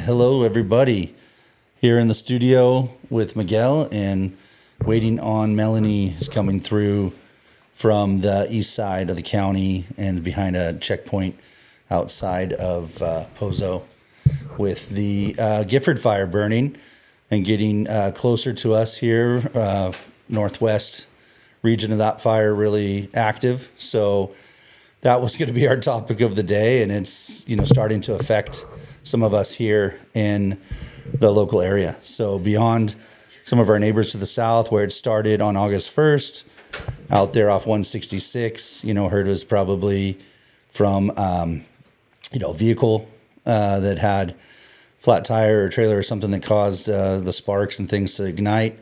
Hello, everybody. Here in the studio with Miguel and waiting on Melanie is coming through from the east side of the county and behind a checkpoint outside of Pozo with the Gifford fire burning and getting closer to us here, northwest region of that fire really active. So that was going to be our topic of the day, and it's starting to affect some of us here in the local area. So beyond some of our neighbors to the south, where it started on August 1st, out there off 166, heard was probably from vehicle that had flat tire or trailer or something that caused the sparks and things to ignite,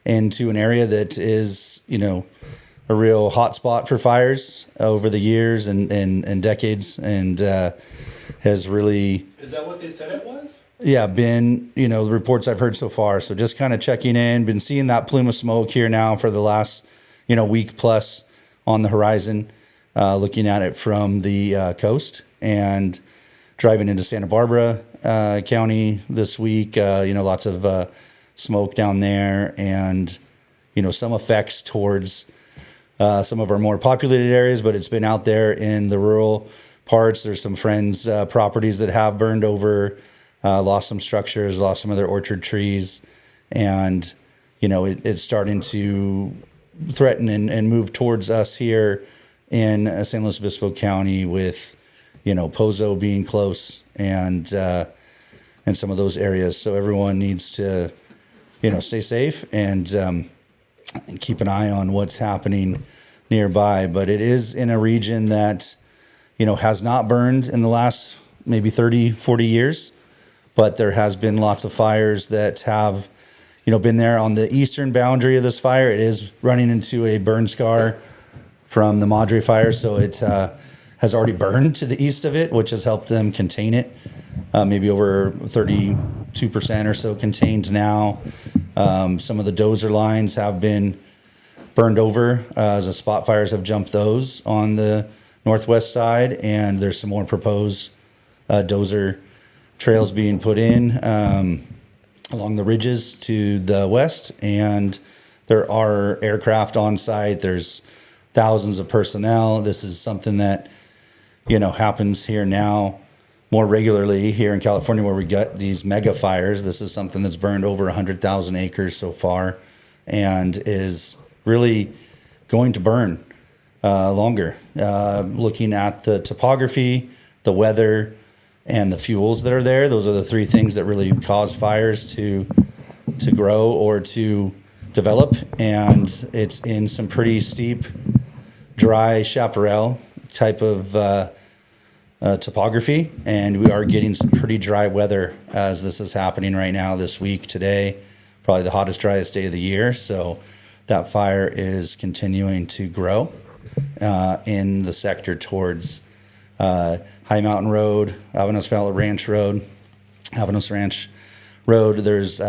into an area that is a real hot spot for fires over the years and decades, and has really... Is that what they said it was? Yeah, been, the reports I've heard so far. So just kind of checking in, been seeing that plume of smoke here now for the last, week plus on the horizon, looking at it from the coast and driving into Santa Barbara County this week. Lots of smoke down there, and, some effects towards some of our more populated areas, but it's been out there in the rural parts. There's some friends' properties that have burned over, lost some structures, lost some of their orchard trees, and it's starting to threaten and move towards us here in San Luis Obispo County, with Pozo being close and some of those areas. So everyone needs to stay safe and keep an eye on what's happening nearby. But it is in a region that has not burned in the last maybe 30, 40 years, but there has been lots of fires that have, been there on the eastern boundary of this fire. It is running into a burn scar from the Madre fire, so it has already burned to the east of it, which has helped them contain it. Maybe over 32% or so contained now. Some of the dozer lines have been burned over as the spot fires have jumped those on the northwest side, and there's some more proposed dozer trails being put in along the ridges to the west, and there are aircraft on site. There's thousands of personnel. This is something that happens here now more regularly here in California, where we got these mega fires. This is something that's burned over 100,000 acres so far, and is really going to burn longer. Looking at the topography, the weather, and the fuels that are there, those are the three things that really cause fires to grow or to develop. And it's in some pretty steep, dry chaparral type of topography, and we are getting some pretty dry weather as this is happening right now this week. Today, probably the hottest, driest day of the year. So that fire is continuing to grow in the sector towards High Mountain Road, Avanos Valley Ranch Road, Avanos Ranch Road. There's,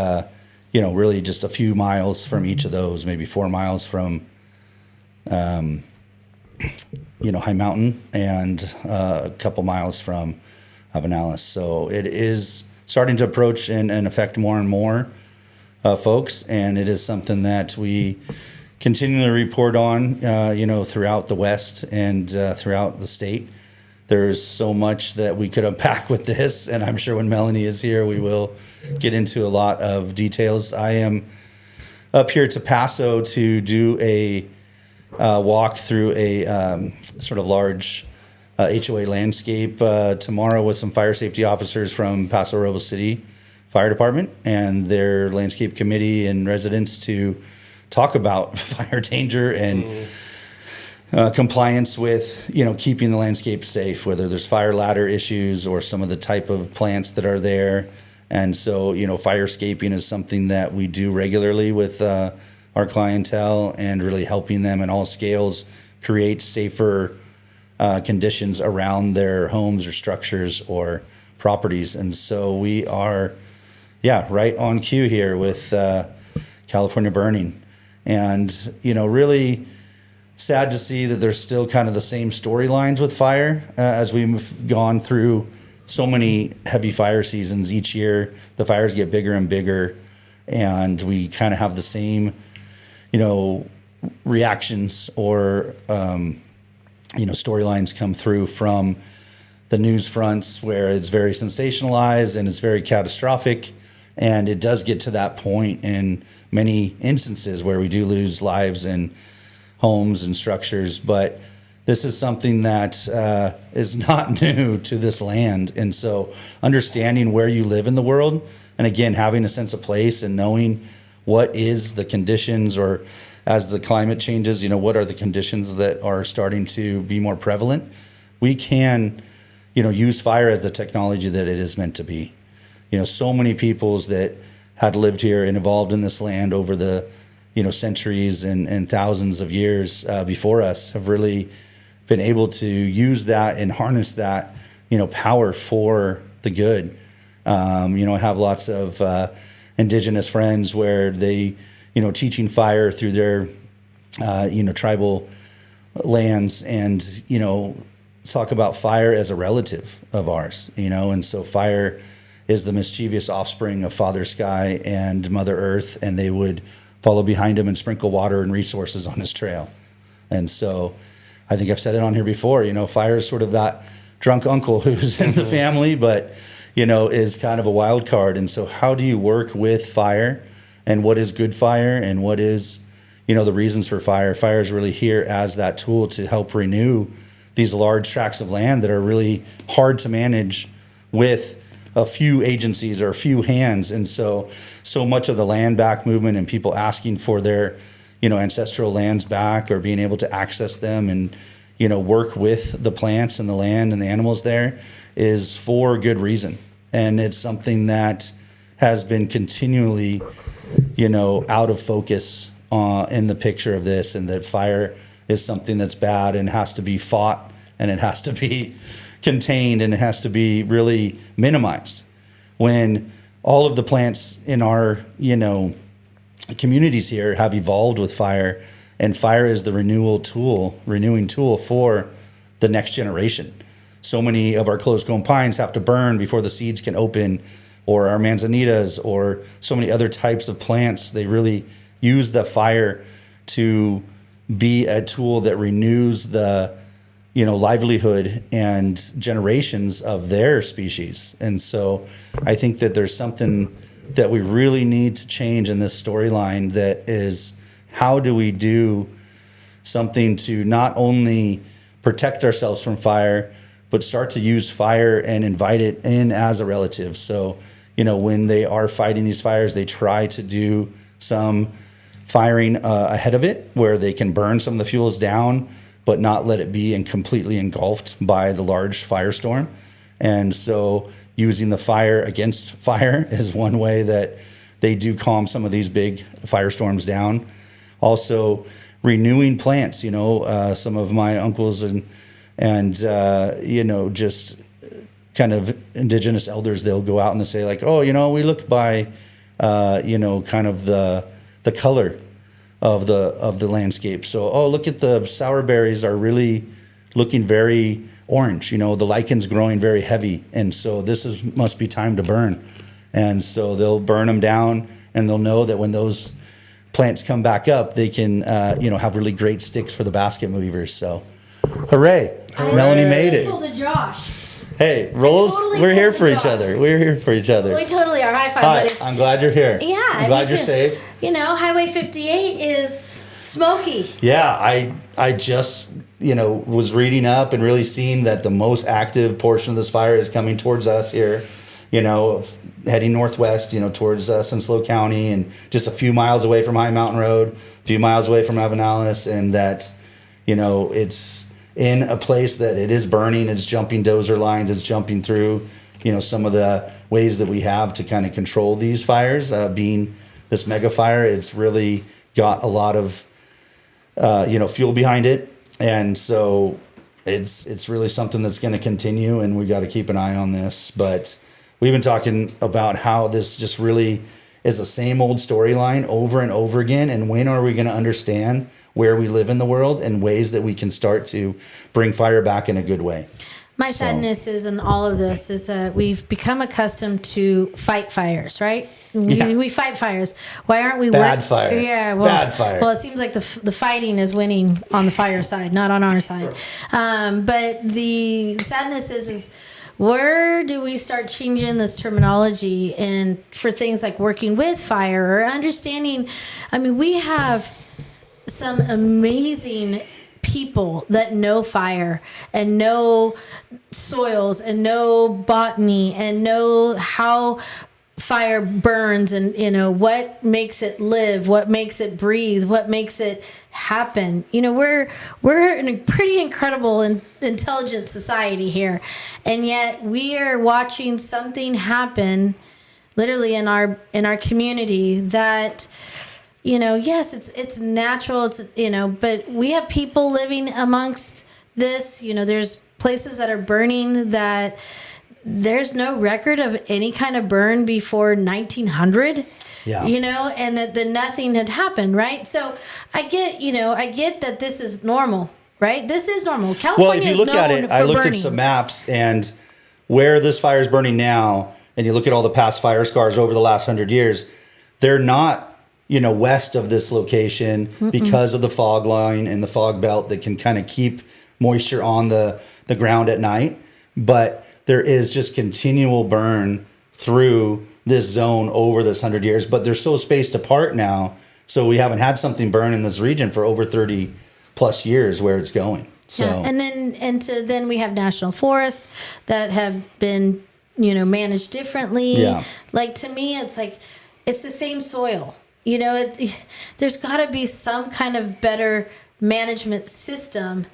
really just a few miles from each of those, maybe 4 miles from, High Mountain, and a couple miles from Avanalis. So it is starting to approach and affect more and more folks, and it is something that we continually report on, throughout the West and throughout the state. There's so much that we could unpack with this, and I'm sure when Melanie is here, we will get into a lot of details. I am up here to Paso to do a walk through a sort of large HOA landscape tomorrow with some fire safety officers from Paso Robles City Fire Department and their landscape committee and residents to talk about fire danger and compliance with, keeping the landscape safe, whether there's fire ladder issues or some of the type of plants that are there. And so, fire escaping is something that we do regularly with our clientele, and really helping them in all scales create safer conditions around their homes or structures or properties. And so we are, right on cue here with California burning. And, really sad to see that there's still kind of the same storylines with fire as we've gone through so many heavy fire seasons each year. The fires get bigger and bigger, and we kind of have the same, reactions or, storylines come through from the news fronts where it's very sensationalized and it's very catastrophic. And it does get to that point in many instances where we do lose lives and homes and structures. But this is something that is not new to this land. And so understanding where you live in the world, and again, having a sense of place and knowing what is the conditions, or as the climate changes, what are the conditions that are starting to be more prevalent, we can, use fire as the technology that it is meant to be. So many peoples that had lived here and evolved in this land over the, centuries and thousands of years before us have really been able to use that and harness that, power for the good. I have lots of indigenous friends where they, teaching fire through their, tribal lands, and, talk about fire as a relative of ours, and so fire is the mischievous offspring of Father Sky and Mother Earth, and they would follow behind him and sprinkle water and resources on his trail. And so I think I've said it on here before, fire is sort of that drunk uncle who's in the family, but, is kind of a wild card. And so how do you work with fire, and what is good fire, and what is, the reasons for fire? Fire is really here as that tool to help renew these large tracts of land that are really hard to manage with a few agencies or a few hands. And so much of the land back movement and people asking for their, ancestral lands back, or being able to access them and, work with the plants and the land and the animals there, is for good reason. And it's something that has been continually, out of focus in the picture of this, and that fire is something that's bad and has to be fought, and it has to be contained, and it has to be really minimized. When all of the plants in our, communities here have evolved with fire, and fire is the renewing tool for the next generation. So many of our closed-cone pines have to burn before the seeds can open, or our manzanitas, or so many other types of plants. They really use the fire to be a tool that renews the, livelihood and generations of their species. And so I think that there's something that we really need to change in this storyline, that is, how do we do something to not only protect ourselves from fire, but start to use fire and invite it in as a relative. So, when they are fighting these fires, they try to do some firing ahead of it, where they can burn some of the fuels down, but not let it be completely engulfed by the large firestorm. And so using the fire against fire is one way that they do calm some of these big firestorms down. Also renewing plants, some of my uncles and just kind of indigenous elders, they'll go out and they'll say like, oh, we look by, kind of the color of the landscape. So, oh, look at the sour berries are really looking very orange. The lichen's growing very heavy, and so must be time to burn. And so they'll burn them down, and they'll know that when those plants come back up, they can have really great sticks for the basket weavers. So, hooray! Melanie made it. To Josh. Hey, Rolls, we're here for each other. We're here for each other. We totally are. High five, Hi, buddy. I'm glad you're here. Yeah, I'm glad you're safe. Highway 58 is smoky. Yeah, I just, was reading up and really seeing that the most active portion of this fire is coming towards us here, heading northwest, towards Sinclair County, and just a few miles away from High Mountain Road, a few miles away from Avanalis, and that, it's in a place that it is burning, it's jumping dozer lines, it's jumping through, some of the ways that we have to kind of control these fires. Being this mega fire, it's really got a lot of, fuel behind it. And so it's really something that's going to continue, and we got to keep an eye on this. But we've been talking about how this just really is the same old storyline over and over again. And when are we going to understand where we live in the world and ways that we can start to bring fire back in a good way? My sadness is in all of this is that we've become accustomed to fight fires, right? We fight fires. Why aren't we Bad fire. Yeah, well, Bad fire. Well, it seems like the fighting is winning on the fire side, not on our side. But the sadness is where do we start changing this terminology and for things like working with fire or understanding? I mean, we have some amazing people that know fire and know soils and know botany and know how fire burns and what makes it live, what makes it breathe, what makes it happen. We're in a pretty incredible and intelligent society here, and yet we are watching something happen literally in our community that yes, it's natural. But we have people living amongst this. There's places that are burning that there's no record of any kind of burn before 1900. Yeah. And that nothing had happened, right? So I get that this is normal, right? This is normal. California Well, if you look at it, I looked at some maps and where this fire is burning now, and you look at all the past fire scars over the last 100 years, they're not west of this location because of the fog line and the fog belt that can kind of keep moisture on the ground at night. But there is just continual burn through this zone over this 100 years. But they're so spaced apart now. So we haven't had something burn in this region for over 30 plus years where it's going. So yeah. And then we have national forests that have been, managed differently. Yeah. Like to me, it's like, it's the same soil. There's got to be some kind of better management system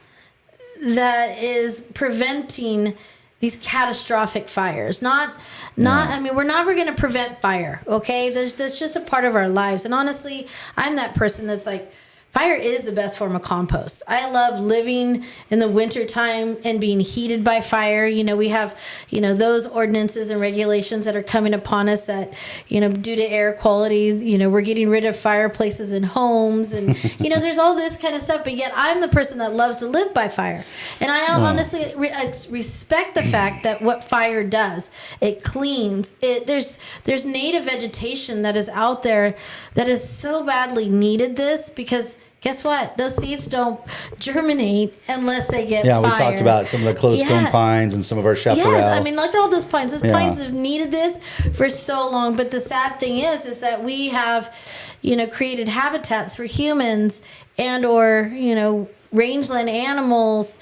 that is preventing these catastrophic fires. I mean, we're never going to prevent fire, okay? That's just a part of our lives. And honestly, I'm that person that's like, fire is the best form of compost. I love living in the wintertime and being heated by fire. We have, those ordinances and regulations that are coming upon us that, due to air quality, we're getting rid of fireplaces in homes. And, there's all this kind of stuff. But yet I'm the person that loves to live by fire. And I honestly respect the fact that what fire does, it cleans. There's native vegetation that is out there that is so badly needed this because guess what? Those seeds don't germinate unless they get fire. we talked about some of the closed-grown pines and some of our chaparral. Yes, I mean, look at all those pines. Those pines have needed this for so long. But the sad thing is that we have, created habitats for humans and/or rangeland animals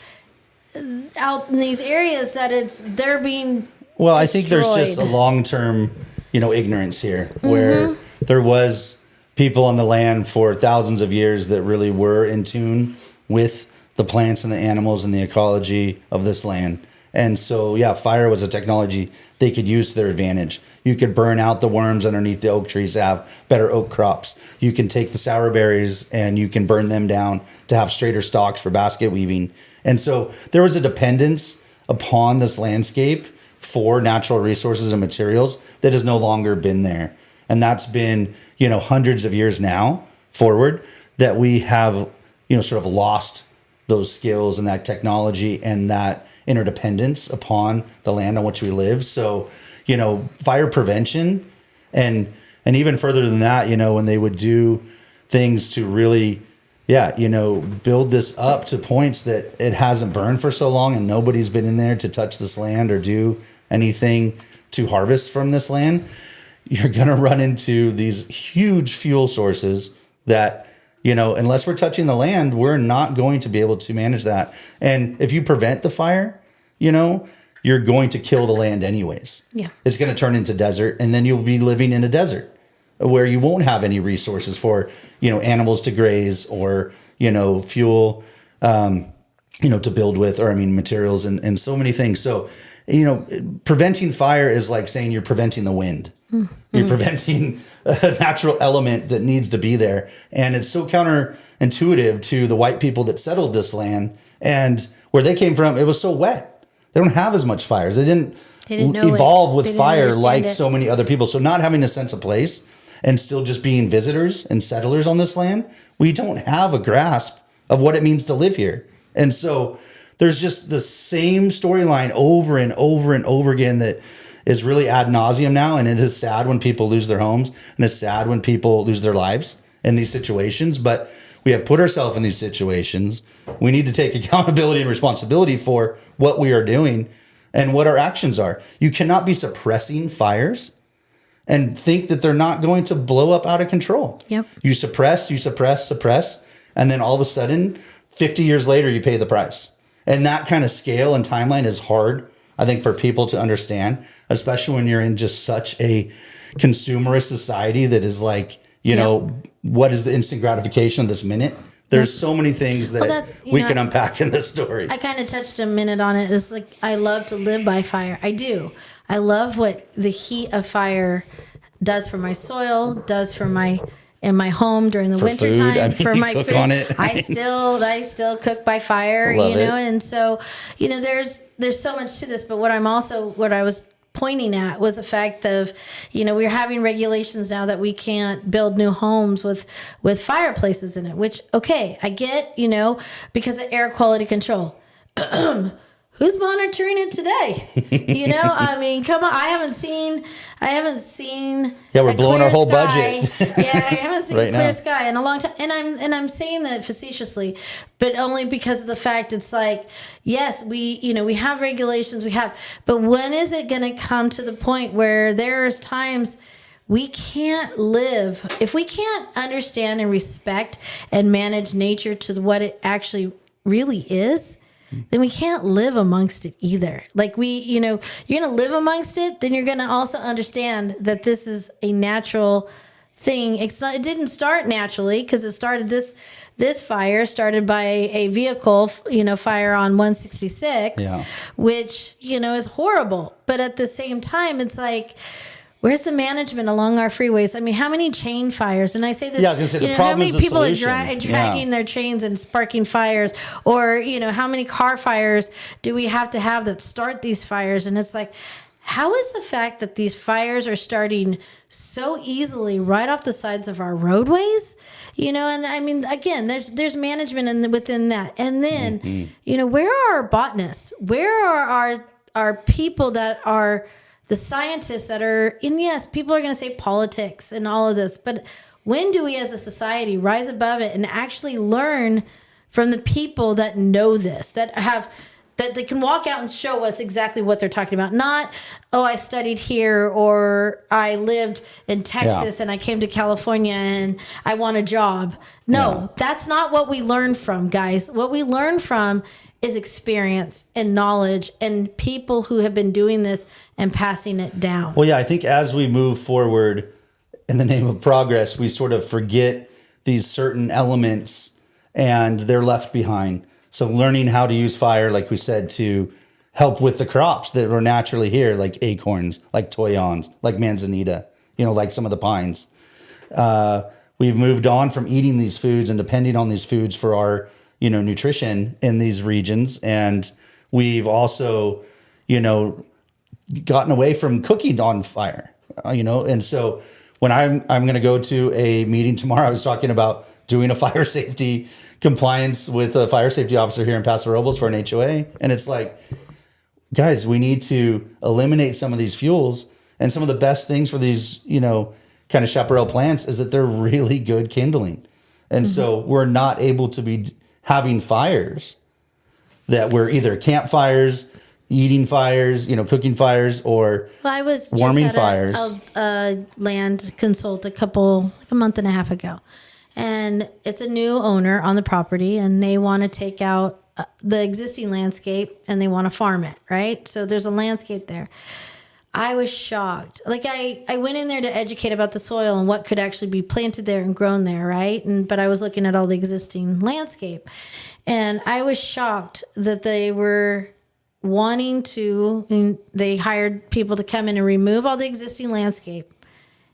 out in these areas that they're being. Well, destroyed. I think there's just a long-term, ignorance here where there was people on the land for thousands of years that really were in tune with the plants and the animals and the ecology of this land. And so, fire was a technology they could use to their advantage. You could burn out the worms underneath the oak trees to have better oak crops. You can take the sour berries and you can burn them down to have straighter stalks for basket weaving. And so there was a dependence upon this landscape for natural resources and materials that has no longer been there. And that's been, hundreds of years now forward that we have, sort of lost those skills and that technology and that interdependence upon the land on which we live. So, fire prevention and even further than that, when they would do things to really, build this up to points that it hasn't burned for so long and nobody's been in there to touch this land or do anything to harvest from this land. You're going to run into these huge fuel sources that, unless we're touching the land, we're not going to be able to manage that. And if you prevent the fire, you're going to kill the land anyways. Yeah. It's going to turn into desert, and then you'll be living in a desert where you won't have any resources for, animals to graze or, fuel, to build with, or materials and so many things. So, preventing fire is like saying you're preventing the wind. You're preventing a natural element that needs to be there. And it's so counterintuitive to the white people that settled this land. And where they came from, it was so wet. They don't have as much fires. They didn't evolve with fire like so many other people. So not having a sense of place and still just being visitors and settlers on this land, we don't have a grasp of what it means to live here. And so there's just the same storyline over and over and over again that is really ad nauseum now. And it is sad when people lose their homes, and it's sad when people lose their lives in these situations. But we have put ourselves in these situations. We need to take accountability and responsibility for what we are doing and what our actions are. You cannot be suppressing fires and think that they're not going to blow up out of control. Yep. You suppress, and then all of a sudden, 50 years later, you pay the price. And that kind of scale and timeline is hard, I think, for people to understand, especially when you're in just such a consumerist society that is like, you know, what is the instant gratification of this minute? There's so many things that we can unpack in this story. I kind of touched a minute on it. It's like, I love to live by fire. I do. I love what the heat of fire does for my soil, does for my in my home during the winter time. I mean, for my cook food, on it. I still cook by fire. Love you know, it. and so there's so much to this. But what I was pointing at was the fact of, we're having regulations now that we can't build new homes with fireplaces in it, which, okay, I get, because of air quality control. Who's monitoring it today? I mean, come on. I haven't seen. Yeah, we're blowing our whole sky. budget. Yeah, I haven't seen Right a clear now. sky in a long time, and I'm saying that facetiously, but only because of the fact it's like, yes, we have regulations, but when is it going to come to the point where there's times we can't live if we can't understand and respect and manage nature to what it actually really is? Then we can't live amongst it either. Like you're going to live amongst it, then you're going to also understand that this is a natural thing. It didn't start naturally, because it started this fire started by a vehicle, fire on 166, which, is horrible. But at the same time, it's like, where's the management along our freeways? I mean, how many chain fires? And I say this, Yeah, I was gonna say, the how problem many is the people solution. are dragging their chains and sparking fires? Or, how many car fires do we have to have that start these fires? And it's like, how is the fact that these fires are starting so easily right off the sides of our roadways? And I mean, again, there's management within that. And then, where are our botanists? Where are our people that are the scientists that are, and yes, people are going to say politics and all of this, but when do we as a society rise above it and actually learn from the people that know this, that they can walk out and show us exactly what they're talking about? Not, I studied here, or I lived in Texas and I came to California and I want a job. No, that's not what we learn from, guys. What we learn from is experience and knowledge and people who have been doing this and passing it down. Well, yeah, I think as we move forward in the name of progress, we sort of forget these certain elements and they're left behind. So learning how to use fire, like we said, to help with the crops that are naturally here, like acorns, like toyons, like manzanita, like some of the pines. We've moved on from eating these foods and depending on these foods for our nutrition in these regions. And we've also, gotten away from cooking on fire, and so when I'm going to go to a meeting tomorrow, I was talking about doing a fire safety compliance with a fire safety officer here in Paso Robles for an HOA. And it's like, guys, we need to eliminate some of these fuels. And some of the best things for these, kind of chaparral plants is that they're really good kindling. And so we're not able to be having fires that were either campfires, eating fires, cooking fires, or I was just warming at fires. a land consult a month and a half ago, and it's a new owner on the property, and they want to take out the existing landscape and they want to farm it, right? So there's a landscape there. I was shocked. Like I went in there to educate about the soil and what could actually be planted there and grown there, right? But I was looking at all the existing landscape, and I was shocked that they were they hired people to come in and remove all the existing landscape,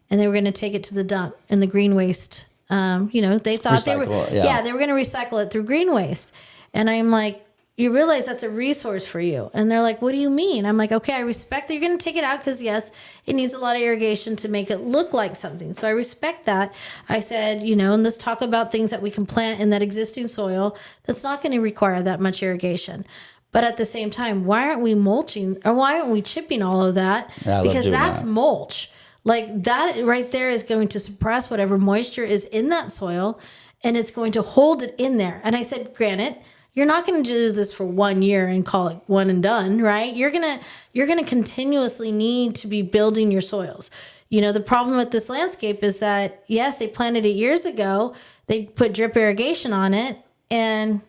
and they were going to take it to the dump in the green waste. They thought they were going to recycle it through green waste. And I'm like, you realize that's a resource for you. And they're like, what do you mean? I'm like, okay, I respect that you're going to take it out because, yes, it needs a lot of irrigation to make it look like something. So I respect that. I said, and let's talk about things that we can plant in that existing soil that's not going to require that much irrigation. But at the same time, why aren't we mulching or why aren't we chipping all of that? Yeah, I love Because doing that's that. mulch. Like that right there is going to suppress whatever moisture is in that soil and it's going to hold it in there. And I said, granted, you're not going to do this for 1 year and call it one and done, right? You're going to continuously need to be building your soils. You know, the problem with this landscape is that yes, they planted it years ago. They put drip irrigation on it and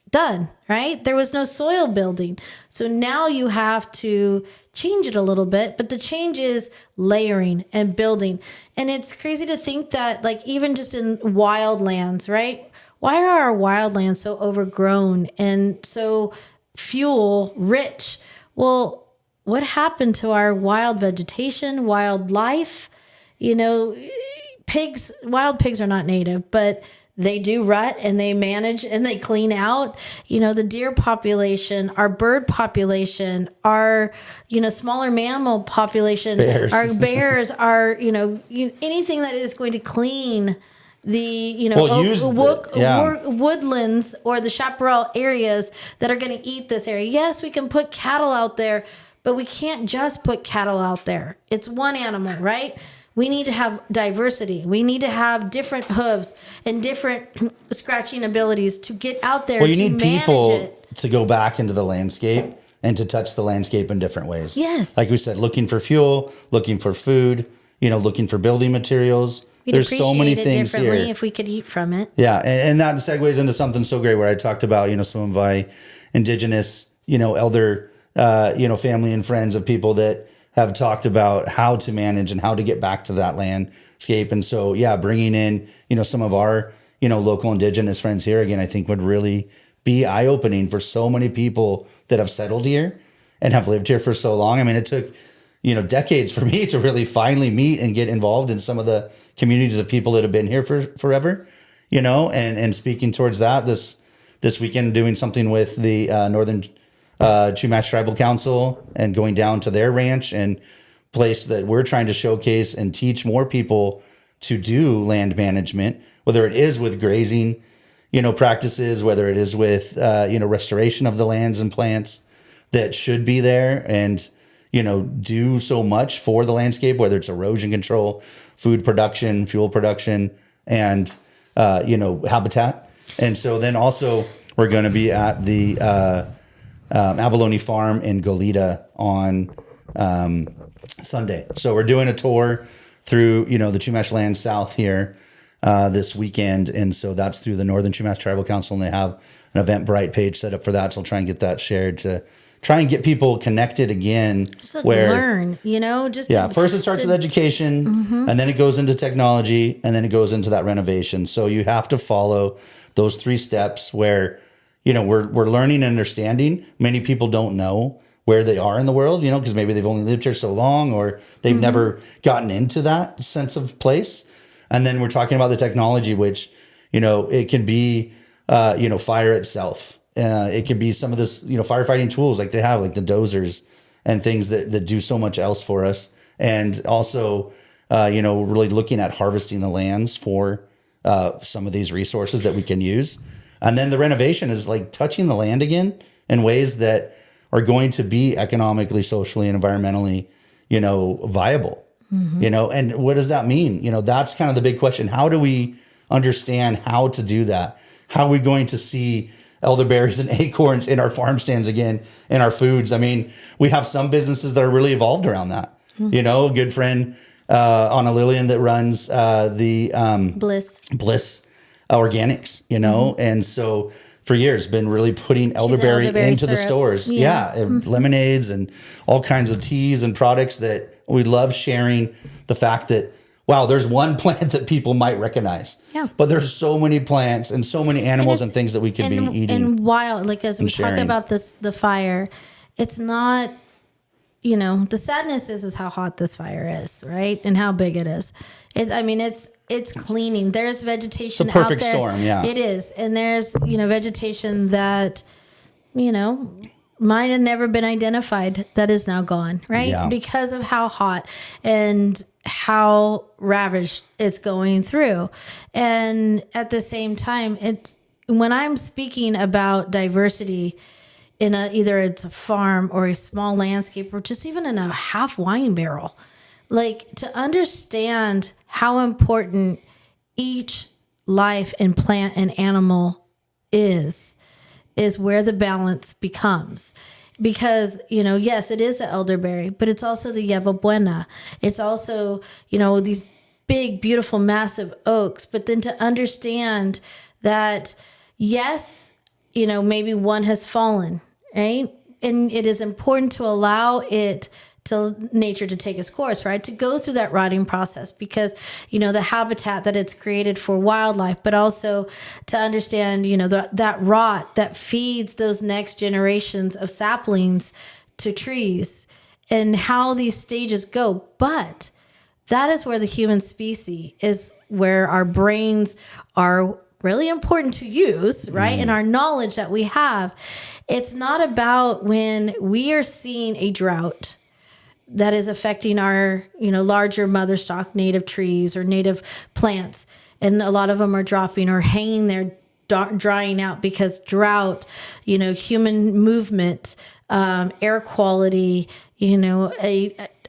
done, right? There was no soil building. So now you have to change it a little bit, but the change is layering and building. And it's crazy to think that, like, even just in wild lands, right? Why are our wild lands so overgrown and so fuel rich? Well, what happened to our wild vegetation, wildlife? You know, wild pigs are not native, but they do rut and they manage and they clean out, you know, the deer population, our bird population, our, you know, smaller mammal population, Bears. our bears, our, you know, anything that is going to clean the, you know, Well, use woodlands or the chaparral areas that are going to eat this area. Yes, we can put cattle out there, but we can't just put cattle out there. It's one animal, right? We need to have diversity. We need to have different hooves and different scratching abilities to get out there. Well, you to need manage people it. to go back into the landscape and to touch the landscape in different ways. Yes. Like we said, looking for fuel, looking for food, you know, looking for building materials. We'd There's appreciate so many it things differently here. if we could eat from it. Yeah, and that segues into something so great where I talked about, you know, some of my indigenous, you know, elder, you know, family and friends of people that have talked about how to manage and how to get back to that landscape. And so, yeah, bringing in, you know, some of our, you know, local indigenous friends here again, I think would really be eye-opening for so many people that have settled here and have lived here for so long. I mean, it took, you know, decades for me to really finally meet and get involved in some of the communities of people that have been here for forever, you know, and speaking towards that this weekend, doing something with the Northern Chumash Tribal Council and going down to their ranch and place that we're trying to showcase and teach more people to do land management, whether it is with grazing, you know, practices, whether it is with, you know, restoration of the lands and plants that should be there and, you know, do so much for the landscape, whether it's erosion control, food production, fuel production, and, you know, habitat. And so then also we're going to be at the Abalone Farm in Goleta on Sunday. So we're doing a tour through, you know, the Chumash land south here this weekend. And so that's through the Northern Chumash Tribal Council, and they have an Eventbrite page set up for that. So I'll try and get that shared to try and get people connected again. Just learn, you know, just First it starts with education, and then it goes into technology, and then it goes into that renovation. So you have to follow those 3 steps where, you know, we're learning and understanding. Many people don't know where they are in the world, you know, because maybe they've only lived here so long or they've never gotten into that sense of place. And then we're talking about the technology, which, you know, it can be, you know, fire itself. It can be some of this, you know, firefighting tools like they have, like the dozers and things that do so much else for us. And also, you know, really looking at harvesting the lands for some of these resources that we can use. And then the renovation is like touching the land again in ways that are going to be economically, socially, and environmentally, you know, viable. You know, and what does that mean? You know, that's kind of the big question. How do we understand how to do that? How are we going to see elderberries and acorns in our farm stands again, in our foods? I mean, we have some businesses that are really evolved around that. You know, a good friend, Anna Lillian, that runs the Bliss Organics, you know, and so for years been really putting elderberry into the stores. And lemonades and all kinds of teas and products that we love sharing. The fact that, wow, there's one plant that people might recognize. But there's so many plants and so many animals and things that we could be eating. And wild, like as we talk about this, the fire, it's not, you know, the sadness is how hot this fire is, right? And how big it is. It's cleaning. There's vegetation out there. It's a perfect storm, It is. And there's, you know, vegetation that, you know, might have never been identified that is now gone, right? Because of how hot and how ravaged it's going through. And at the same time, it's when I'm speaking about diversity, in either it's a farm or a small landscape or just even in a half wine barrel. Like, to understand how important each life and plant and animal is where the balance becomes. Because, yes, it is the elderberry, but it's also the yerba buena. It's also, these big, beautiful, massive oaks. But then to understand that, yes, maybe one has fallen, right? And it is important to allow nature to take its course, right? To go through that rotting process because, the habitat that it's created for wildlife, but also to understand, that rot that feeds those next generations of saplings to trees and how these stages go. But that is where the human species is, where our brains are really important to use, right? And our knowledge that we have. It's not about when we are seeing a drought that is affecting our, larger mother stock native trees or native plants. And a lot of them are dropping or hanging there, drying out because drought, human movement, air quality,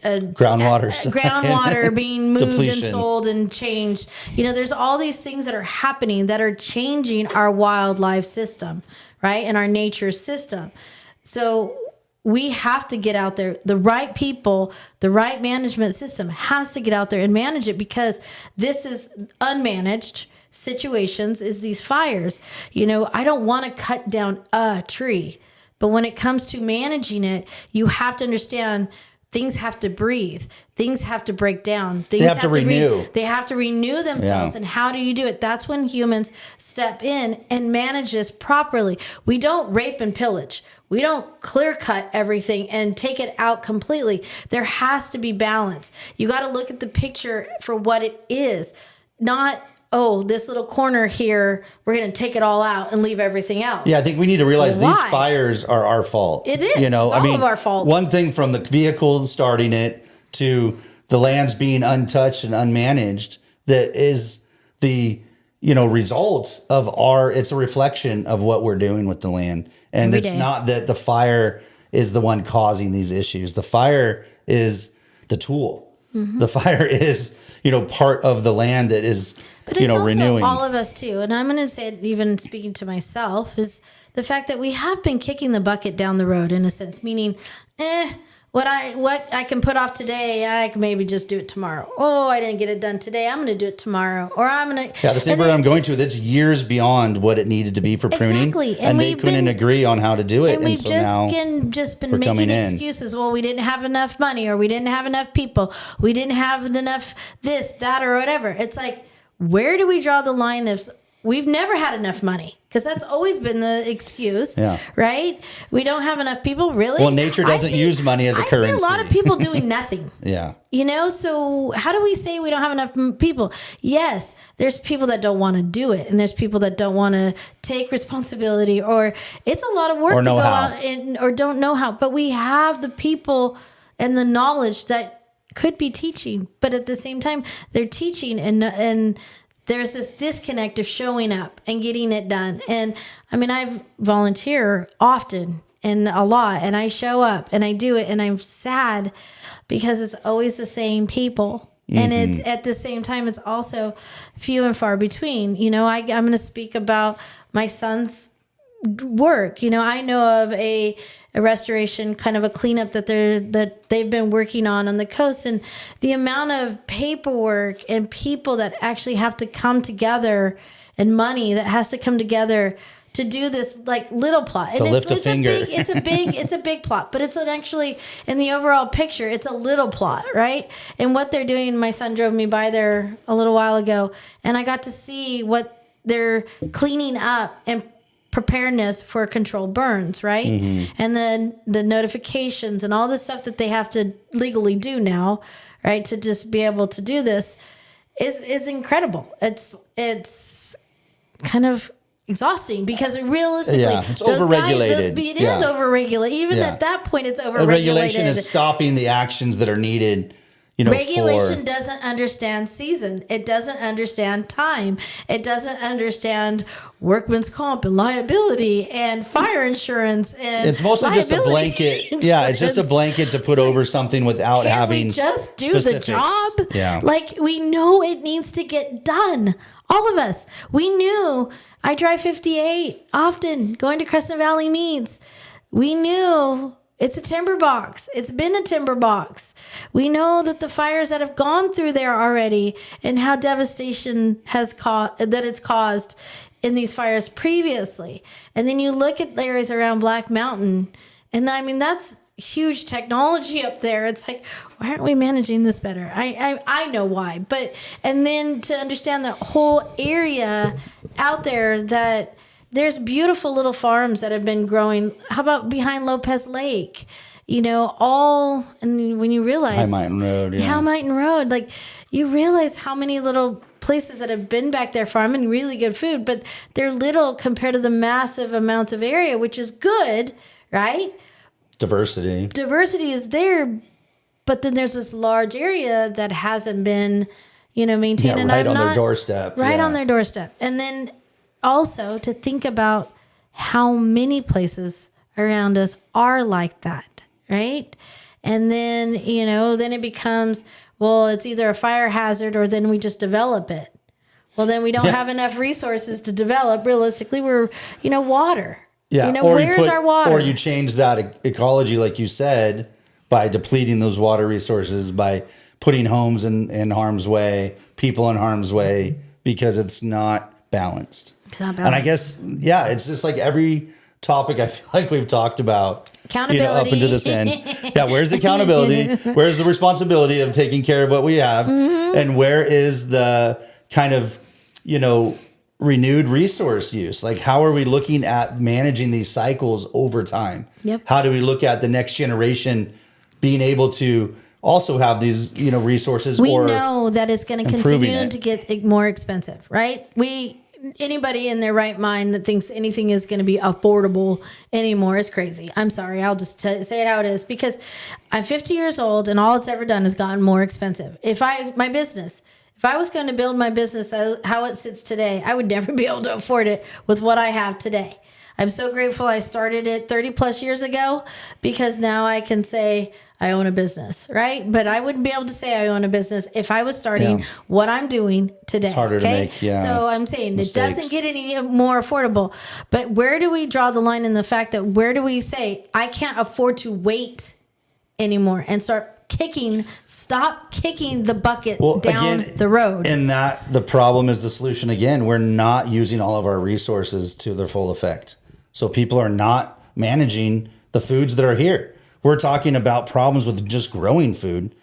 groundwater being moved Depletion. and sold and changed. There's all these things that are happening that are changing our wildlife system, right? And our nature system. So we have to get out there. The right people, the right management system has to get out there and manage it, because this is unmanaged situations, is these fires. I don't want to cut down a tree, but when it comes to managing it, you have to understand things have to breathe. Things have to break down. Things They have to renew. They have to renew themselves. Yeah. And how do you do it? That's when humans step in and manage this properly. We don't rape and pillage. We don't clear cut everything and take it out completely. There has to be balance. You got to look at the picture for what it is, not, this little corner here, we're going to take it all out and leave everything else. Yeah, I think we need to realize Why? these fires are our fault. It is. It's all of our fault. One thing from the vehicle starting it to the lands being untouched and unmanaged, that is the result of it's a reflection of what we're doing with the land. And Every it's day. not that the fire is the one causing these issues. The fire is the tool. Mm-hmm. The fire is, part of the land that is, But it's also renewing. all of us too. And I'm going to say it, even speaking to myself, is the fact that we have been kicking the bucket down the road in a sense, meaning, what I can put off today, I can maybe just do it tomorrow. Oh, I didn't get it done today. I'm going to do it tomorrow. Or I'm going to. Yeah, the neighborhood I'm going to, that's years beyond what it needed to be for pruning. Exactly. And they couldn't agree on how to do it. And we've so now just been we're coming making in. excuses. Well, we didn't have enough money, or we didn't have enough people. We didn't have enough this, that, or whatever. It's like, where do we draw the line of we've never had enough money? Because that's always been the excuse, right? We don't have enough people, really. Well, nature doesn't use money as a currency. I see a lot of people doing nothing. Yeah. So how do we say we don't have enough people? Yes, there's people that don't want to do it, and there's people that don't want to take responsibility, or it's a lot of work to go out or don't know how. But we have the people and the knowledge that could be teaching, but at the same time, they're teaching and there's this disconnect of showing up and getting it done. And I volunteer often and a lot, and I show up and I do it, and I'm sad because it's always the same people. Mm-hmm. And it's at the same time, it's also few and far between. I'm going to speak about my son's work. I know of a restoration, kind of a cleanup that they've been working on the coast, and the amount of paperwork and people that actually have to come together, and money that has to come together to do this little plot. To lift a finger. It's a big plot, but it's actually, in the overall picture, it's a little plot, right? And what they're doing, my son drove me by there a little while ago, and I got to see what they're cleaning up and preparedness for controlled burns, right? Mm-hmm. And then the notifications and all the stuff that they have to legally do now, right? To just be able to do this is incredible. It's kind of exhausting because realistically, it's overregulated. It is overregulated. Even at that point, it's overregulated. Regulation is stopping the actions that are needed, Regulation doesn't understand season. It doesn't understand time. It doesn't understand workman's comp and liability and fire insurance and it's mostly just a blanket. Yeah, it's just a blanket to put over something without having we just do specifics. the job. Yeah. Like, we know it needs to get done. All of us. We knew. I drive 58 often going to Crescent Valley meets. We knew it's a timber box. It's been a timber box. We know that the fires that have gone through there already and how devastation that it's caused in these fires previously. And then you look at areas around Black Mountain, and I mean, that's huge technology up there. It's like, why aren't we managing this better? I know why, but and then to understand that whole area out there, that there's beautiful little farms that have been growing. How about behind Lopez Lake? And when you realize High Mountain Road, yeah. High Mountain Road, like, you realize how many little places that have been back there farming really good food, but they're little compared to the massive amounts of area, which is good, right? Diversity is there, but then there's this large area that hasn't been, maintained. Yeah, and right on their doorstep. Right on their doorstep. And then also to think about how many places around us are like that, right? And then, then it becomes, well, it's either a fire hazard or then we just develop it. Well, then we don't have enough resources to develop. Realistically, we're, water. Yeah. Where's our water? Or you change that ecology, like you said, by depleting those water resources, by putting homes in harm's way, people in harm's way, because it's not balanced. It's not balanced. And I guess, it's just like every topic I feel like we've talked about. Accountability. Up into this end. Yeah, where's the accountability? Where's the responsibility of taking care of what we have? Mm-hmm. And where is the kind of, renewed resource use? Like, how are we looking at managing these cycles over time? Yep. How do we look at the next generation being able to also have these, resources? We know that it's going to continue to get more expensive, right? Anybody in their right mind that thinks anything is going to be affordable anymore is crazy. I'm sorry. I'll just say it how it is, because I'm 50 years old and all it's ever done is gotten more expensive. If I was going to build my business how it sits today, I would never be able to afford it with what I have today. I'm so grateful I started it 30 plus years ago, because now I can say I own a business, right? But I wouldn't be able to say I own a business if I was starting what I'm doing today. It's harder to make, So I'm saying mistakes. It doesn't get any more affordable. But where do we draw the line in the fact that where do we say I can't afford to wait anymore and stop kicking the bucket down the road? And that the problem is the solution again. We're not using all of our resources to their full effect. So people are not managing the foods that are here. We're talking about problems with just growing food.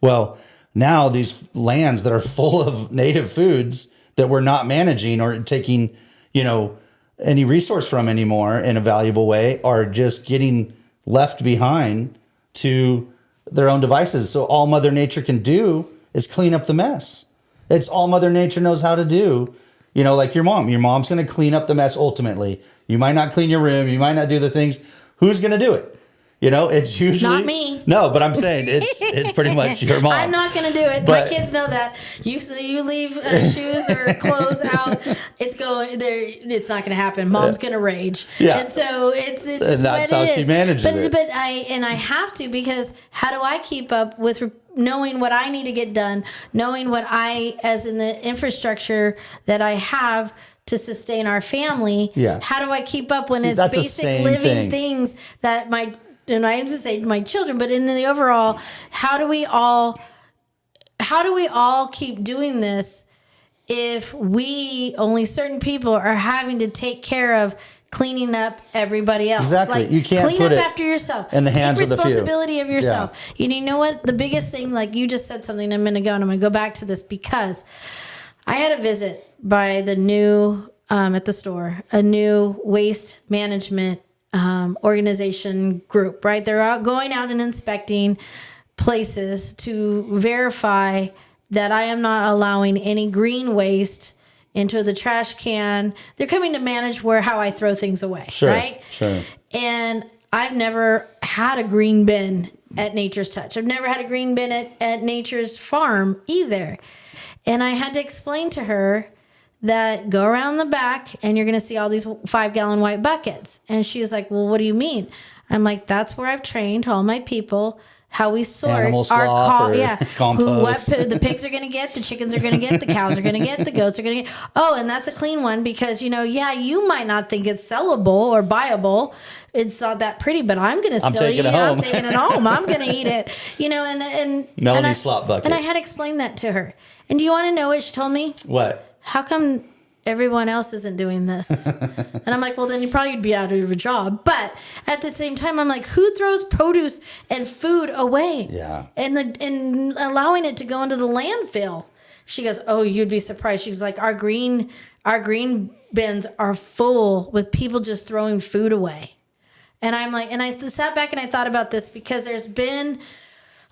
Well, now these lands that are full of native foods that we're not managing or taking, any resource from anymore in a valuable way are just getting left behind to their own devices. So all Mother Nature can do is clean up the mess. It's all Mother Nature knows how to do. Like your mom. Your mom's going to clean up the mess ultimately. You might not clean your room. You might not do the things. Who's going to do it? It's usually not me. No, but I'm saying it's pretty much your mom. I'm not going to do it. My kids know that. You leave shoes or clothes out, it's not going to happen. Mom's going to rage. Yeah. And so it's just and that's how she manages it. But I have to, because how do I keep up with knowing what I need to get done, knowing what as in the infrastructure that I have to sustain our family? Yeah. How do I keep up when it's basic living things that and I have to say my children, but in the overall, how do we all keep doing this if only certain people are having to take care of cleaning up everybody else? Exactly. You can't clean put up it after yourself. in the hands Take of the few. responsibility of yourself. Yeah. You know what? The biggest thing, like you just said something a minute ago, and I'm going to go back to this because I had a visit by the new at the store, a new waste management organization group, right? They're going out and inspecting places to verify that I am not allowing any green waste into the trash can. They're coming to manage how I throw things away, right? Sure. And I've never had a green bin at Nature's Touch. I've never had a green bin at Nature's Farm either. And I had to explain to her that go around the back and you're going to see all these 5-gallon white buckets. And she was like, well, what do you mean? I'm like, that's where I've trained all my people how we sort Animal our slop or what compost. the pigs are going to get, the chickens are going to get, the cows are going to get, the goats are going to get. Oh, and that's a clean one because, you know, you might not think it's sellable or buyable. It's not that pretty, but I'm going to still eat it. I'm taking it home. I'm going to eat it. You know, and Melanie slop bucket. And I had to explain that to her. And do you want to know what she told me? What? How come everyone else isn't doing this? And I'm like, well, then you probably would be out of a job. But at the same time, I'm like, who throws produce and food away? Yeah. And allowing it to go into the landfill. She goes, oh, you'd be surprised. She's like, our green bins are full with people just throwing food away. And I'm like, and I sat back and I thought about this because there's been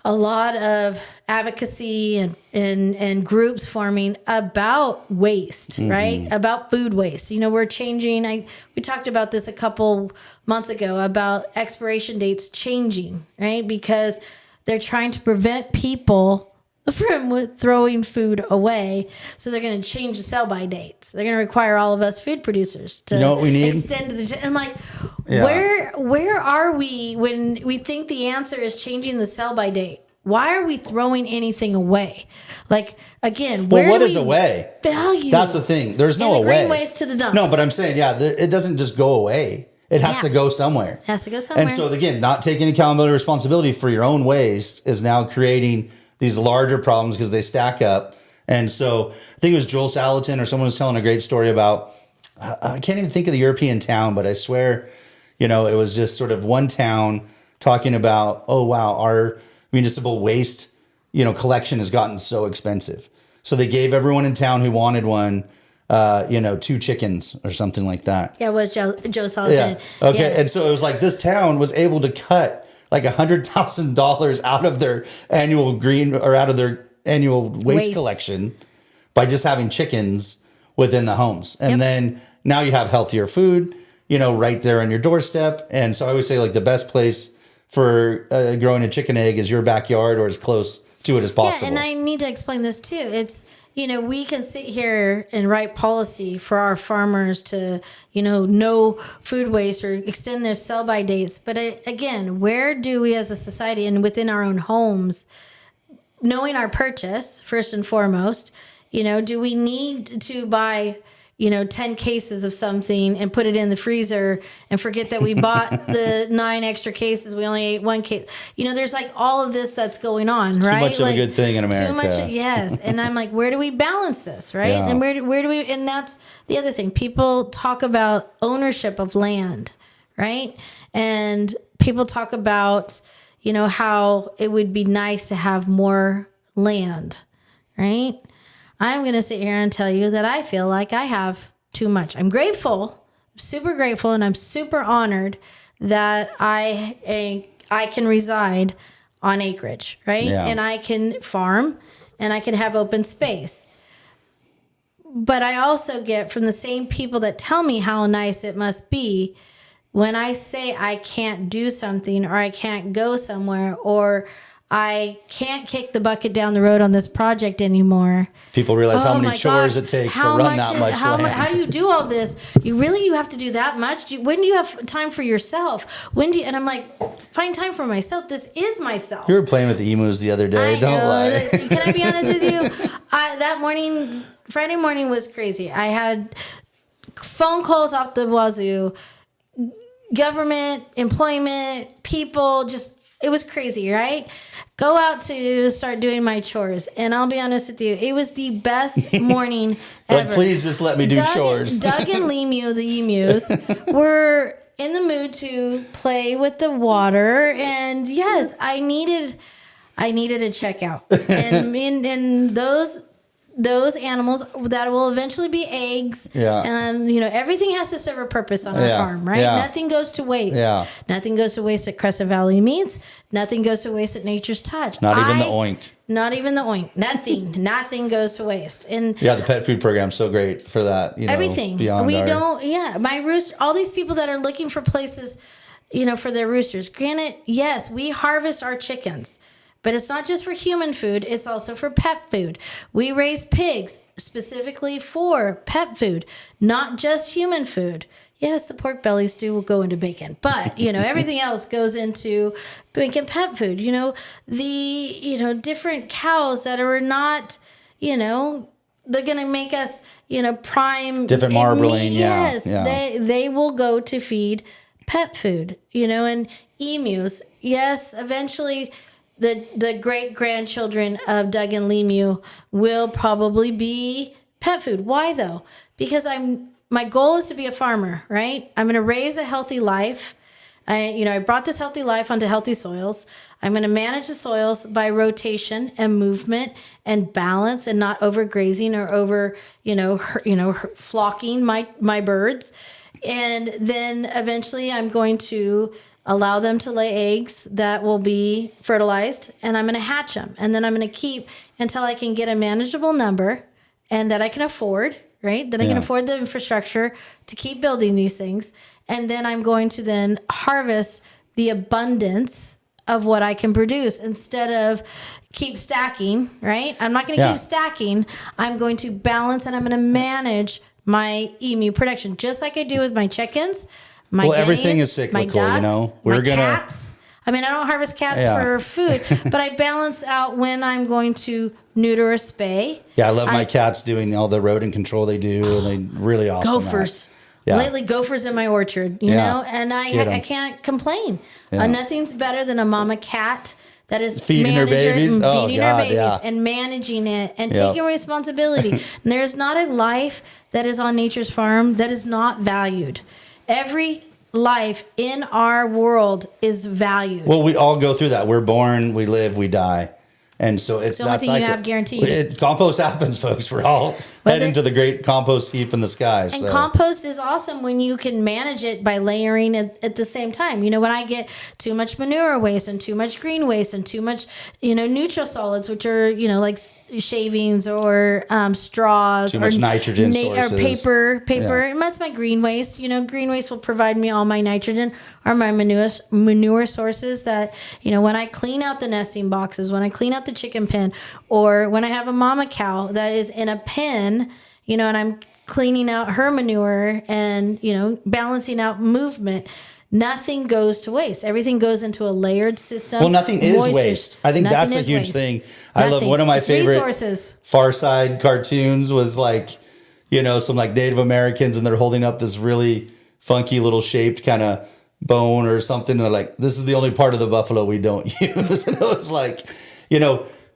a lot of advocacy and groups forming about waste, right? About food waste. You know, we're changing. We talked about this a couple months ago about expiration dates changing, right? Because they're trying to prevent people from throwing food away. So they're going to change the sell-by dates. They're going to require all of us food producers to what we need? extend the. I'm like, where are we when we think the answer is changing the sell-by date? Why are we throwing anything away? Like, again, well, what is away? Value. That's the thing. There's no and the away. green waste to the dump. No, but I'm saying, it doesn't just go away. It has to go somewhere. It has to go somewhere. And so, again, not taking accountability or responsibility for your own waste is now creating these larger problems because they stack up. And so I think it was Joel Salatin or someone was telling a great story about, I can't even think of the European town, but I swear, you know, it was just sort of one town talking about, oh, wow, our municipal waste, you know, collection has gotten so expensive. So they gave everyone in town who wanted one, 2 chickens or something like that. Yeah, it was Joe Salatin. Yeah. Okay. Yeah. And so it was like this town was able to cut like $100,000 out of their annual waste collection by just having chickens within the homes. And then now you have healthier food, you know, right there on your doorstep. And so I always say like the best place for growing a chicken egg is your backyard or as close to it as possible. Yeah, and I need to explain this too. It's, you know, we can sit here and write policy for our farmers to, you know, no food waste or extend their sell-by dates. But again, where do we as a society and within our own homes, knowing our purchase, first and foremost, you know, do we need to buy, you know, 10 cases of something and put it in the freezer and forget that we bought the 9 extra cases. We only ate 1 case. You know, there's like all of this that's going on, right? Too much of like, a good thing in America. Too much, yes. And I'm like, where do we balance this, right? Yeah. And where do we, and that's the other thing. People talk about ownership of land, right? And people talk about, you know, how it would be nice to have more land, right? I'm going to sit here and tell you that I feel like I have too much. I'm grateful, super grateful, and I'm super honored that I can reside on acreage, right? Yeah. And I can farm and I can have open space. But I also get from the same people that tell me how nice it must be when I say I can't do something or I can't go somewhere or I can't kick the bucket down the road on this project anymore. People realize how many chores it takes to run that much land. How do you do all this? You have to do that much? When do you have time for yourself? And I'm like, find time for myself. This is myself. You were playing with the emus the other day. Don't lie. Can I be honest with you? That morning, Friday morning was crazy. I had phone calls off the wazoo, government, employment, people, just it was crazy, right? Go out to start doing my chores. And I'll be honest with you, it was the best morning ever. Like, please just let me do chores. Doug and Lemu, the emus, were in the mood to play with the water. And yes, I needed a checkout. And those animals that will eventually be eggs. Yeah. And, you know, everything has to serve a purpose on our farm, right? Yeah. Nothing goes to waste. Yeah. Nothing goes to waste at Crescent Valley Meats. Nothing goes to waste at Nature's Touch. Not even the oink. Not even the oink. Nothing goes to waste. And yeah, the pet food program's so great for that. You know, everything. Beyond My rooster, all these people that are looking for places for their roosters. Granted, yes, we harvest our chickens, but it's not just for human food, it's also for pet food. We raise pigs specifically for pet food, not just human food. Yes, the pork bellies do go into bacon, but everything else goes into making pet food. The different cows that are not, they're gonna make us, prime Different marbling, yeah, Yes, yeah. they will go to feed pet food, and emus. Yes, eventually the great grandchildren of Doug and Lemu will probably be pet food. Why though? Because my goal is to be a farmer, right? I'm going to raise a healthy life. I brought this healthy life onto healthy soils. I'm going to manage the soils by rotation and movement and balance, and not overgrazing or over, flocking my birds. And then eventually I'm going to allow them to lay eggs that will be fertilized, and I'm going to hatch them. And then I'm going to keep until I can get a manageable number and that I can afford, right? That I can afford the infrastructure to keep building these things. And then I'm going to then harvest the abundance of what I can produce instead of keep stacking, right? I'm not going to keep stacking. I'm going to balance, and I'm going to manage my emu production, just like I do with my chickens. My everything guineas, is cyclical, my ducks, We're my cats. I mean, I don't harvest cats for food, but I balance out when I'm going to neuter or spay. Yeah, I love my cats doing all the rodent control they do. And they really awesome. Gophers. Yeah. Lately, gophers in my orchard, and I can't complain. Yeah. Nothing's better than a mama cat that is Feeding her babies? feeding Oh, her God, babies yeah. and managing it and taking responsibility. And there's not a life that is on nature's farm that is not valued. Every life in our world is valued. Well, we all go through that. We're born, we live, we die. And so it's the only thing you have guaranteed. Compost happens, folks. We're all heading to the great compost heap in the sky. And compost is awesome when you can manage it by layering it at the same time. When I get too much manure waste and too much green waste and too much, nutrasolids, which are, like shavings or straws. Too much nitrogen sources. Or paper. Yeah. And that's my green waste. Green waste will provide me all my nitrogen, or my manure sources that, when I clean out the nesting boxes, when I clean out the chicken pen, or when I have a mama cow that is in a pen, and I'm cleaning out her manure and, balancing out movement, nothing goes to waste. Everything goes into a layered system. Well, nothing is waste. I think that's a huge thing. I love one of my favorite resources. Far Side cartoons was like, some like Native Americans, and they're holding up this really funky little shaped kind of bone or something. And they're like, this is the only part of the buffalo we don't use. And it was like,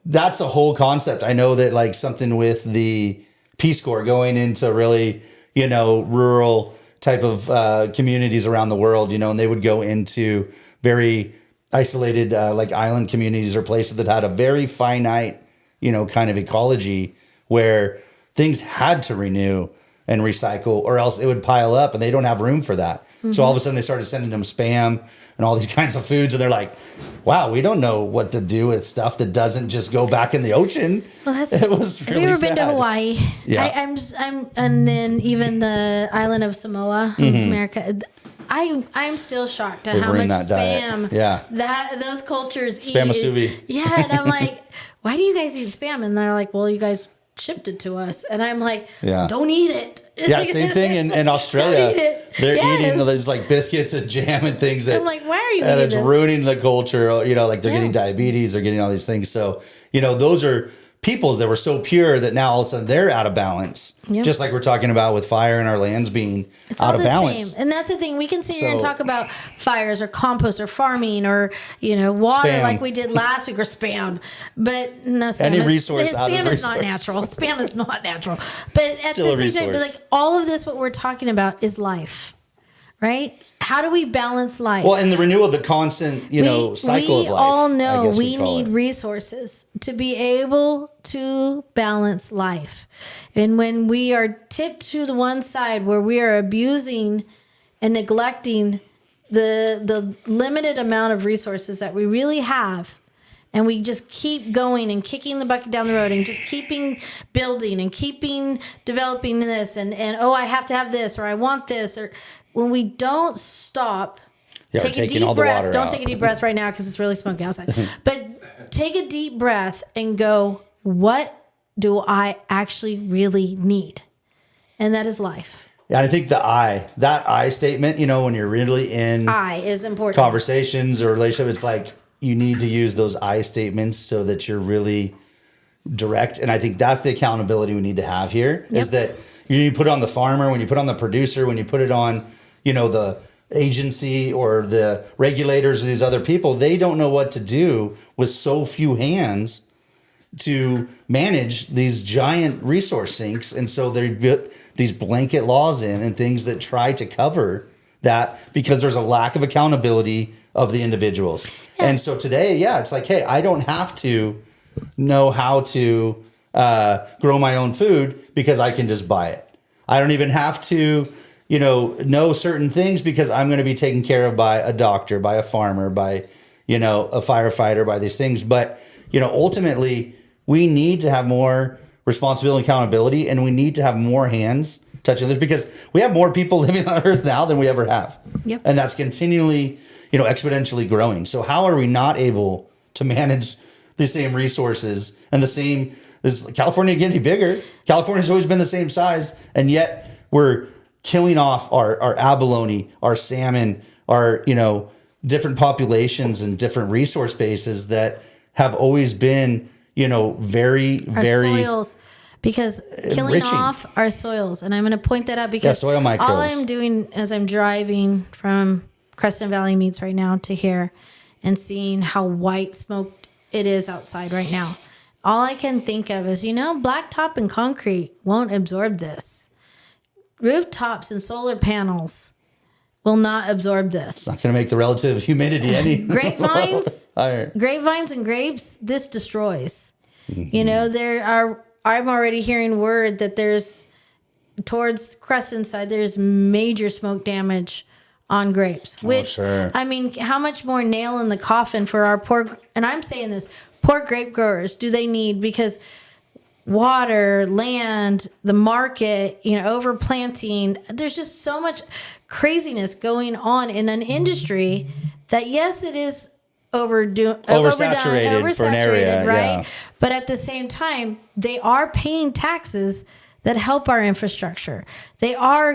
that's a whole concept. I know that like something with the Peace Corps going into really, rural type of communities around the world, and they would go into very isolated like island communities or places that had a very finite, kind of ecology where things had to renew and recycle, or else it would pile up, and they don't have room for that. Mm-hmm. So all of a sudden they started sending them spam and all these kinds of foods, and they're like, wow, we don't know what to do with stuff that doesn't just go back in the ocean. Well, it was really Have you ever sad. been to Hawaii? Yeah. I'm and then even the island of Samoa, America. I'm still shocked at how much spam those cultures eat. Spam musubi. Yeah, and I'm like, why do you guys eat spam? And they're like, well, you guys shipped it to us, and I'm like, don't eat it. Yeah, same thing in Australia. Don't eat it. They're eating those like biscuits and jam and things that I'm like, why are you and eating it's this? ruining the culture. Like they're getting diabetes, they're getting all these things. So those are peoples that were so pure that now all of a sudden they're out of balance. Yep. Just like we're talking about with fire in our lands being out of balance. Same. And that's the thing. We can sit here and talk about fires or compost or farming or, water spam. like we did last week, or spam. But no, spam Any is, resource out of spam is resource. not natural. Spam is not natural. But at Still the same time, like all of this, what we're talking about is life, right? How do we balance life? Well, and the renewal of the constant, cycle of life. We all know we need resources to be able to balance life. And when we are tipped to the one side where we are abusing and neglecting the limited amount of resources that we really have, and we just keep going and kicking the bucket down the road and just keeping building and keeping developing this and I have to have this, or I want this, or when we don't stop Yeah, take a taking deep all the breath. water Don't out. take a deep breath right now because it's really smoky outside. But take a deep breath and go, what do I actually really need? And that is life. Yeah, I think that I statement, you know, when you're really in I is important. conversations or relationship, it's like you need to use those I statements so that you're really direct. And I think that's the accountability we need to have here is that you put it on the farmer, when you put it on the producer, when you put it on, you know, the agency or the regulators or these other people, they don't know what to do with so few hands to manage these giant resource sinks. And so they put these blanket laws in and things that try to cover that because there's a lack of accountability of the individuals. Yeah. And so today, it's like, hey, I don't have to know how to grow my own food because I can just buy it. I don't even have to, you know certain things because I'm going to be taken care of by a doctor, by a farmer, by, you know, a firefighter, by these things. But, you know, ultimately, we need to have more responsibility and accountability, and we need to have more hands touching this because we have more people living on Earth now than we ever have. Yep. And that's continually, you know, exponentially growing. So how are we not able to manage the same resources and the same? Is California getting bigger? California's always been the same size, and yet we're killing off our abalone, our salmon, our, you know, different populations and different resource bases that have always been, you know, very soils, because killing enriching. off our soils. And I'm going to point that out because soil microbes. all I'm doing as I'm driving from Creston Valley Meats right now to here and seeing how white smoked it is outside right now. All I can think of is, you know, blacktop and concrete won't absorb this. Rooftops and solar panels will not absorb this. Not going to make the relative humidity any. Grapevines, higher. grapevines and grapes, this destroys. You know, I'm already hearing word that there's, towards Crescent side, there's major smoke damage on grapes. Which, sure. I mean, how much more nail in the coffin for our poor, and I'm saying this, poor grape growers do they need? Because water, land, the market, you know, overplanting, there's just so much craziness going on in an industry that, yes, it is oversaturated for an area, right? yeah. But at the same time, they are paying taxes that help our infrastructure. There are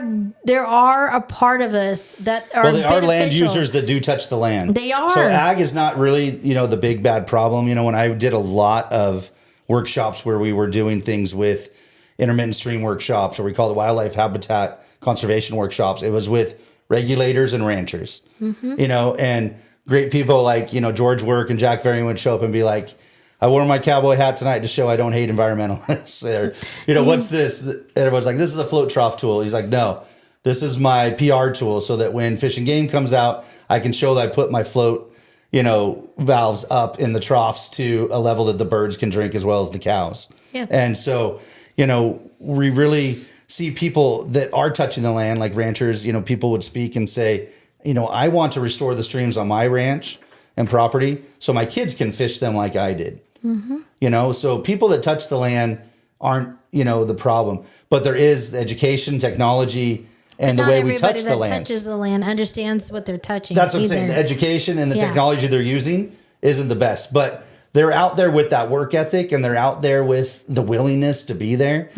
a part of us that are they are land beneficial. users that do touch the land. They are. So ag is not really, you know, the big bad problem. You know, when I did a lot of workshops where we were doing things with intermittent stream workshops, or we call it wildlife habitat conservation workshops, it was with regulators and ranchers, you know, and great people like, you know, George Work and Jack Varian would show up and be like, I wore my cowboy hat tonight to show I don't hate environmentalists. Or, you know, what's this? And everyone's like, this is a float trough tool. He's like, no, this is my PR tool so that when Fish and Game comes out, I can show that I put my float, you know, valves up in the troughs to a level that the birds can drink as well as the cows. Yeah. And so, you know, we really see people that are touching the land, like ranchers, you know, people would speak and say, you know, I want to restore the streams on my ranch and property so my kids can fish them like I did. You know, so people that touch the land aren't, you know, the problem, but there is education, technology, and the way we touch the land. Not everybody that touches the land understands what they're touching. That's what I'm saying. The education and the technology they're using isn't the best, but they're out there with that work ethic and they're out there with the willingness to be there.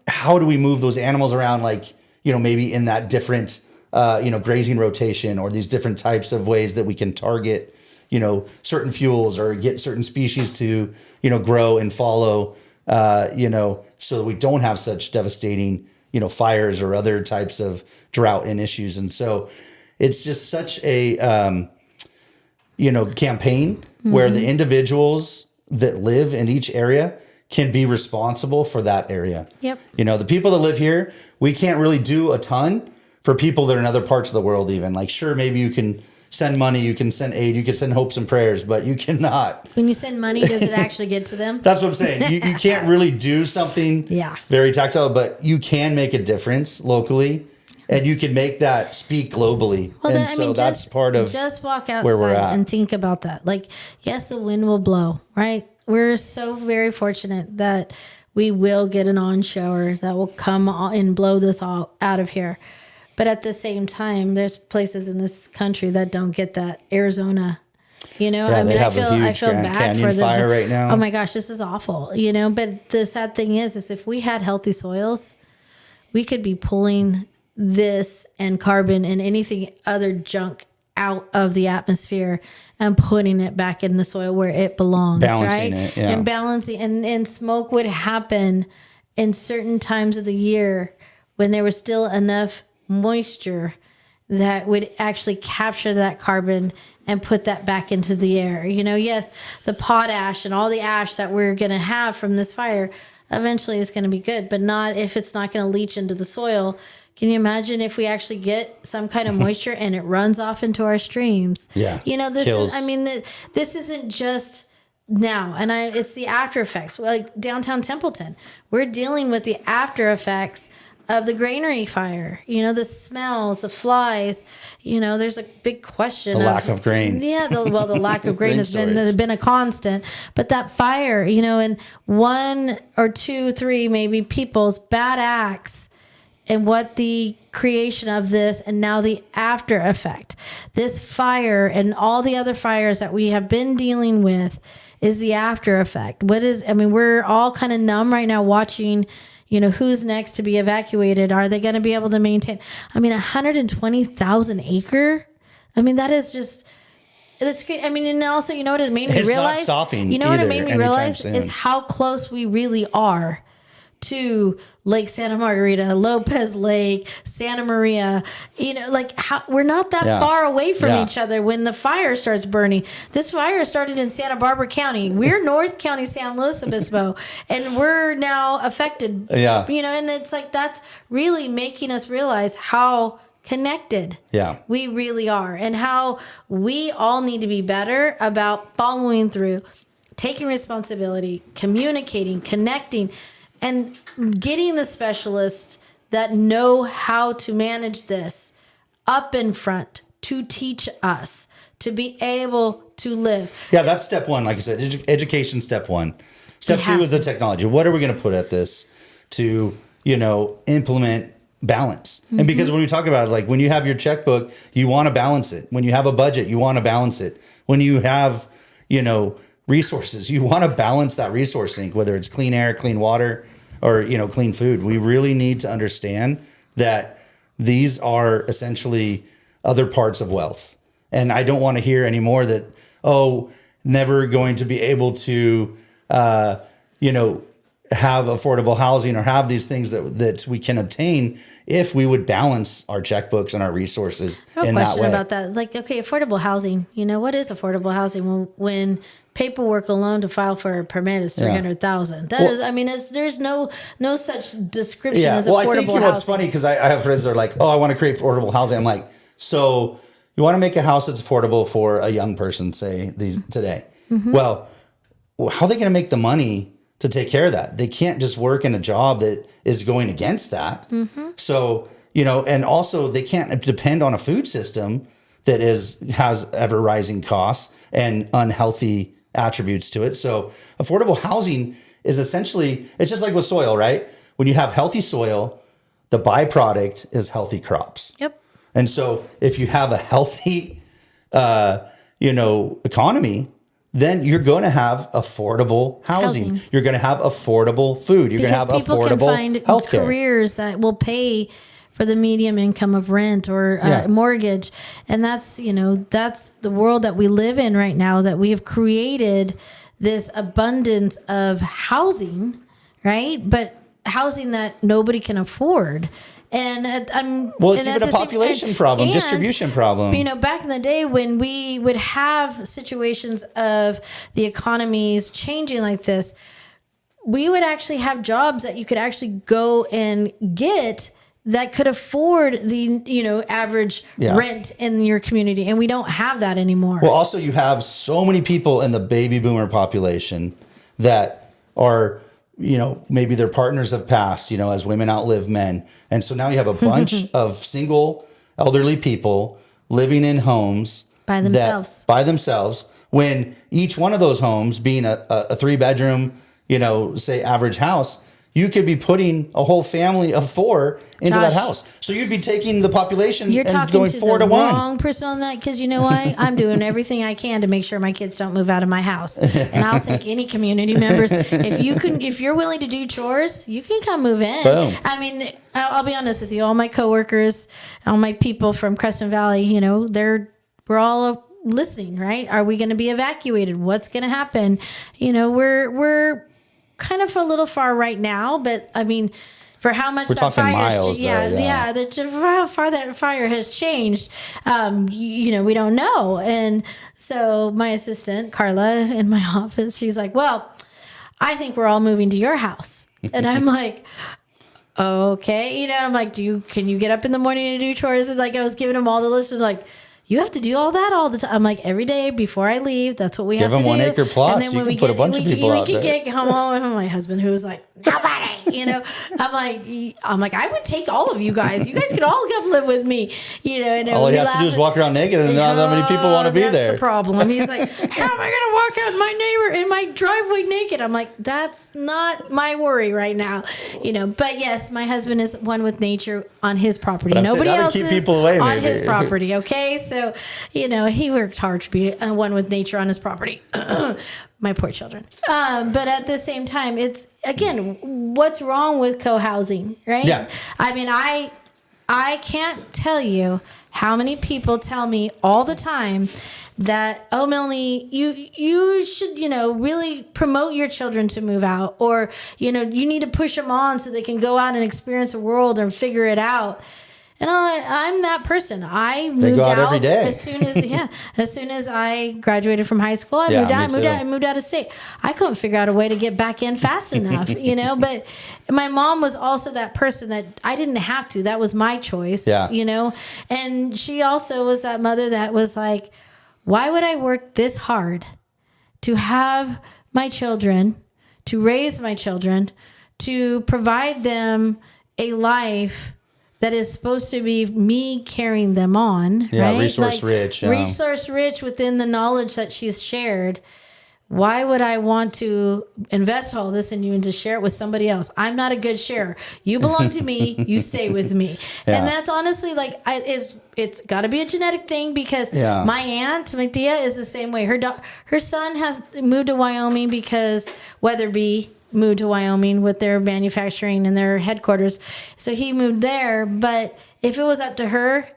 How do we move those animals around? Like, you know, maybe in that different, you know, grazing rotation or these different types of ways that we can target, you know, certain fuels or get certain species to, you know, grow and follow, you know, so we don't have such devastating, you know, fires or other types of drought and issues. And so it's just such a, you know, campaign where the individuals that live in each area can be responsible for that area. Yep. You know, the people that live here, we can't really do a ton for people that are in other parts of the world even. Like, sure, maybe you can send money, you can send aid, you can send hopes and prayers, but you cannot. When you send money, does it actually get to them? That's what I'm saying. You can't really do something very tactile, but you can make a difference locally, and you can make that speak globally. Well, and then, so that's part of just walk where we're outside at. and think about that. Like, yes, the wind will blow, right? We're so very fortunate that we will get an on shower that will come and blow this all out of here. But at the same time, there's places in this country that don't get that. Arizona, you know, Yeah, I they mean, have a huge I feel Grand bad Canyon for them. fire right now. Oh my gosh, this is awful, you know. But the sad thing is if we had healthy soils, we could be pulling this and carbon and anything other junk out of the atmosphere and putting it back in the soil where it belongs, Balancing right? it, yeah. And balancing, and smoke would happen in certain times of the year when there was still enough moisture that would actually capture that carbon and put that back into the air. You know, yes, the potash and all the ash that we're going to have from this fire eventually is going to be good, but not if it's not going to leach into the soil. Can you imagine if we actually get some kind of moisture and it runs off into our streams? Yeah. You know, Kills. this isn't just now, and it's the after effects. Like downtown Templeton, we're dealing with the after effects of the granary fire. You know, the smells, the flies. You know, there's a big question. The lack of grain. Yeah, the lack of grain Grain has storage. been a constant. But that fire, you know, and 1 or 2, 3 maybe people's bad acts, and what the creation of this and now the after effect, this fire and all the other fires that we have been dealing with is the after effect. We're all kind of numb right now watching, you know, who's next to be evacuated. Are they going to be able to maintain? 120,000 acre. That is just, that's great. And also, you know what it made me It's realize? not stopping You know what it either made me anytime realize soon. is how close we really are to Lake Santa Margarita, Lopez Lake, Santa Maria. You know, like we're not that Yeah. far away from Yeah. each other when the fire starts burning. This fire started in Santa Barbara County. We're North County, San Luis Obispo, and we're now affected. Yeah. You know, and it's like that's really making us realize how connected Yeah. we really are, and how we all need to be better about following through, taking responsibility, communicating, connecting, and getting the specialists that know how to manage this up in front to teach us to be able to live. Yeah, that's step one. Like I said, education, step one. Step It two has is the to. technology. What are we going to put at this to, you know, implement balance? And because when we talk about it, like when you have your checkbook, you want to balance it. When you have a budget, you want to balance it. When you have, you know, resources, you want to balance that resource sink, whether it's clean air, clean water, or, you know, clean food. We really need to understand that these are essentially other parts of wealth. And I don't want to hear anymore that, never going to be able to, you know, have affordable housing or have these things that we can obtain if we would balance our checkbooks and our resources I have in a that question way. about that. Like, okay, affordable housing. You know, what is affordable housing when paperwork alone to file for a permit is 300,000? That Well- is, there's no such description Yeah. as Well, affordable I think, you know, housing. it's funny because I have friends that are like, I want to create affordable housing. I'm like, so you want to make a house that's affordable for a young person, say today. Mm-hmm. Well, how are they going to make the money to take care of that? They can't just work in a job that is going against that. Mm-hmm. So, you know, and also they can't depend on a food system that has ever rising costs and unhealthy attributes to it. So affordable housing is essentially, it's just like with soil, right? When you have healthy soil, the byproduct is healthy crops. Yep. And so if you have a healthy, you know, economy, then you're going to have affordable housing. Housing. You're going to have affordable food. You're going to have Because people can affordable find healthcare. careers that will pay for the medium income of rent or Yeah. mortgage. And that's, you know, that's the world that we live in right now, that we have created this abundance of housing, right? But housing that nobody can afford. And Well, it's and even at a the same- population problem, and, distribution problem. You know, back in the day when we would have situations of the economies changing like this, we would actually have jobs that you could actually go and get that could afford the, you know, average Yeah. rent in your community. And we don't have that anymore. Well, also you have so many people in the baby boomer population that are, you know, maybe their partners have passed, you know, as women outlive men. And so now you have a bunch of single elderly people living in homes By themselves. by themselves, when each one of those homes being a 3-bedroom, you know, say average house, you could be putting a whole family of 4 into that Josh, house. So you'd be taking the population You're and talking going to 4 the to 1. wrong person on that, because you know why? I'm doing everything I can to make sure my kids don't move out of my house, and I'll take any community members. If you're willing to do chores, you can come move in. Boom. I mean, I'll be honest with you. All my coworkers, all my people from Crescent Valley, we're all listening, right? Are we going to be evacuated? What's going to happen? We're kind of a little far right now, but I mean, for how much We're that talking fire, miles, though, for how far that fire has changed, we don't know. And so my assistant Carla in my office, she's like, "Well, I think we're all moving to your house," and I'm like, "Okay," I'm like, can you get up in the morning to do chores?" And like I was giving them all the list, and like, you have to do all that all the time. I'm like, every day before I leave, that's what we have to do. Give them 1 acre plots. And then You when can we put a bunch of people out there. get home with my husband, who was like, nobody, I'm like, I would take all of you guys. You guys could all come live with me, And All he has to do is walk around naked, and not that many people want to be that's there. the problem. He's like, how am I going to walk out in my driveway naked? I'm like, that's not my worry right now, But yes, my husband is one with nature on his property. Nobody else keep is people away, on maybe. his property. Okay, so he worked hard to be one with nature on his property. My poor children. But at the same time, it's again, what's wrong with co-housing, right? Yeah. I mean, I can't tell you how many people tell me all the time that, "Oh, Melanie, you should, really promote your children to move out, or, you need to push them on so they can go out and experience the world and figure it out." And I'm that person. I moved go out out every day. as soon as I graduated from high school. I moved out of state. I couldn't figure out a way to get back in fast enough, But my mom was also that person that I didn't have to. That was my choice, And she also was that mother that was like, why would I work this hard to have my children, to raise my children, to provide them a life that is supposed to be me carrying them on, right? Resource rich. Resource rich within the knowledge that she's shared. Why would I want to invest all this in you and to share it with somebody else? I'm not a good sharer. You belong to me. You stay with me. Yeah. And that's honestly it's got to be a genetic thing, because my aunt, my tia, is the same way. Her son has moved to Wyoming because Weatherby moved to Wyoming with their manufacturing and their headquarters. So he moved there. But if it was up to her,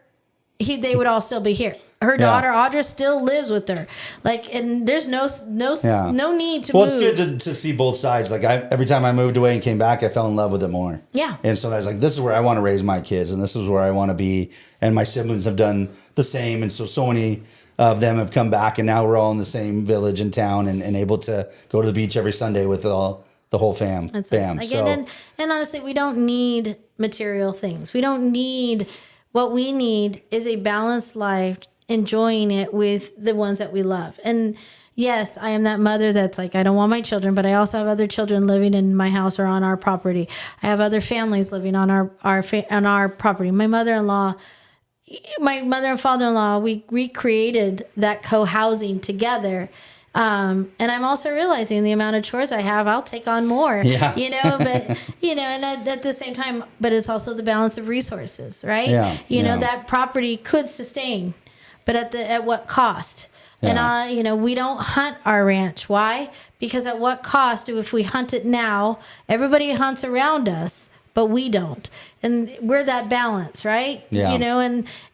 they would all still be here. Her daughter Audra still lives with her. And there's no need to move. Well, it's good to see both sides. Every time I moved away and came back, I fell in love with it more. Yeah. And so I was like, this is where I want to raise my kids, and this is where I want to be. And my siblings have done the same. And so many of them have come back, and now we're all in the same village and town, and able to go to the beach every Sunday with the whole fam. That's bam. Nice. Again, and honestly, we don't need material things. We don't need. What we need is a balanced life, enjoying it with the ones that we love. And yes, I am that mother that's like, I don't want my children, but I also have other children living in my house or on our property. I have other families living on our property. My mother and father-in-law, we recreated that co-housing together. And I'm also realizing the amount of chores I have, I'll take on more, Yeah. but, and at the same time, but it's also the balance of resources, right? Yeah. That property could sustain, but at what cost? Yeah. And, we don't hunt our ranch. Why? Because at what cost if we hunt it now, everybody hunts around us, but we don't. And we're that balance, right? Yeah.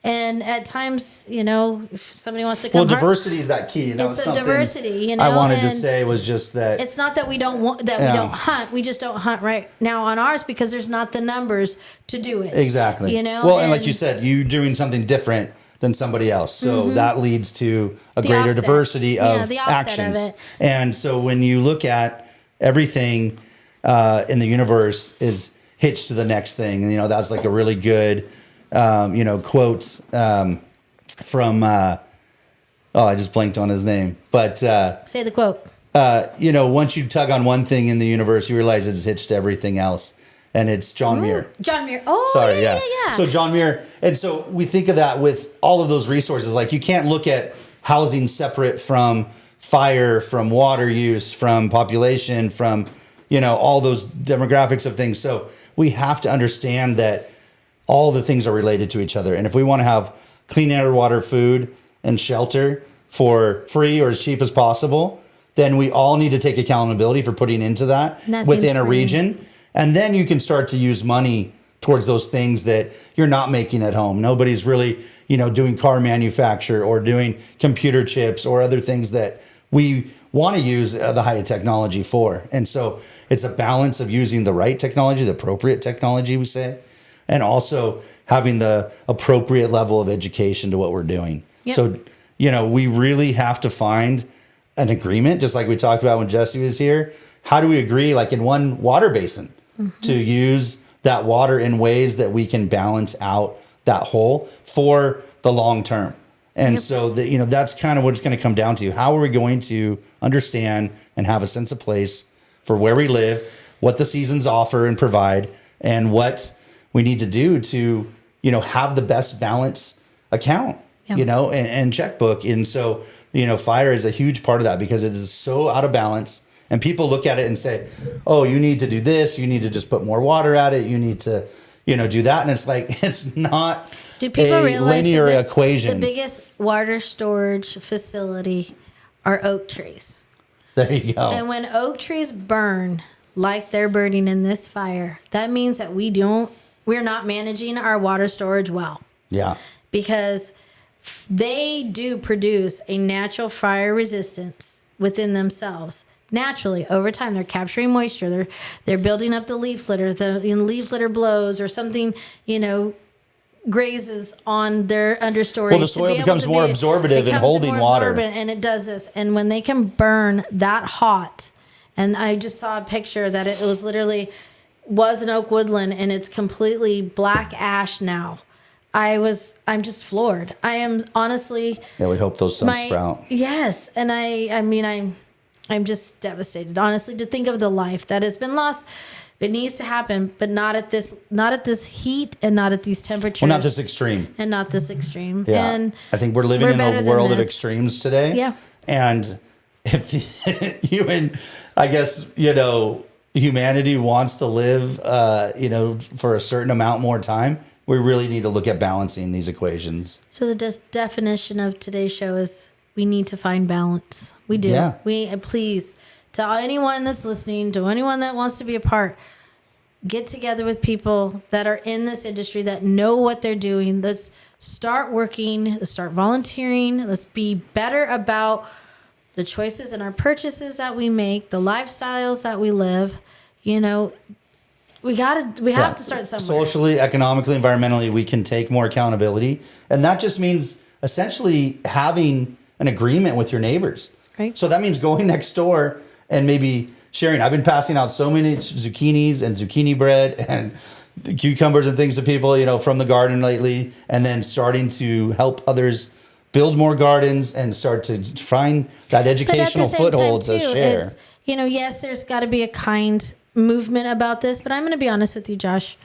And at times, if somebody wants to come diversity is that key. it's a diversity, I wanted to say was just that it's not that we don't want we don't hunt. We just don't hunt right now on ours because there's not the numbers to do it. Exactly. And like you said, you doing something different than somebody else. So that leads to a greater diversity of actions. Of it. And so when you look at everything in the universe is hitched to the next thing, and that's like a really good quote from I just blanked on his name, but say the quote. Once you tug on one thing in the universe, you realize it's hitched to everything else. And it's John Muir. John Muir. Oh, sorry, yeah. So John Muir. And so we think of that with all of those resources. Like, you can't look at housing separate from fire, from water use, from population, from all those demographics of things. So we have to understand that all the things are related to each other. And if we want to have clean air, water, food, and shelter for free or as cheap as possible, then we all need to take accountability for putting into that within a region. And then you can start to use money towards those things that you're not making at home. Nobody's really, doing car manufacture or doing computer chips or other things that we want to use the high technology for. And so it's a balance of using the right technology, the appropriate technology, we say, and also having the appropriate level of education to what we're doing. Yep. So, we really have to find an agreement, just like we talked about when Jesse was here. How do we agree, like in one water basin, to use that water in ways that we can balance out that hole for the long term? And so that's kind of what it's going to come down to. How are we going to understand and have a sense of place for where we live, what the seasons offer and provide, and what we need to do to, have the best balance account, and checkbook. And so, fire is a huge part of that because it is so out of balance. And people look at it and say, oh, you need to do this. You need to just put more water at it. You need to, do that. And it's like, it's not a linear equation. The biggest water storage facility are oak trees. There you go. And when oak trees burn like they're burning in this fire, that means that we're not managing our water storage well. Yeah. Because they do produce a natural fire resistance within themselves. Naturally, over time, they're capturing moisture. They're building up the leaf litter. The leaf litter blows or something, grazes on their understory. Well, the soil becomes more absorbative in holding water. And it does this. And when they can burn that hot, and I just saw a picture that it was was an oak woodland, and it's completely black ash now. I'm just floored. I am honestly. Yeah, we hope those sun sprout. Yes, and I'm just devastated, honestly, to think of the life that has been lost. It needs to happen, but not at this heat and not at these temperatures. Well, not this extreme. And not this extreme. Yeah. And I think we're living in a world of extremes today. Yeah. And if humanity wants to live, for a certain amount more time, we really need to look at balancing these equations. So the definition of today's show is we need to find balance. We do. Yeah. Please, to anyone that's listening, to anyone that wants to be a part, get together with people that are in this industry that know what they're doing. Let's start working. Let's start volunteering. Let's be better about the choices and our purchases that we make, the lifestyles that we live. We have to start somewhere. Socially, economically, environmentally, we can take more accountability. And that just means essentially having an agreement with your neighbors. Right. So that means going next door and maybe sharing. I've been passing out so many zucchinis and zucchini bread and cucumbers and things to people, from the garden lately, and then starting to help others build more gardens and start to find that educational foothold to share. Yes, there's got to be a kind movement about this, but I'm going to be honest with you, Josh.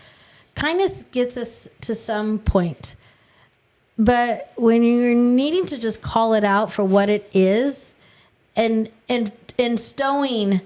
Kindness gets us to some point. But when you're needing to just call it out for what it is and stowing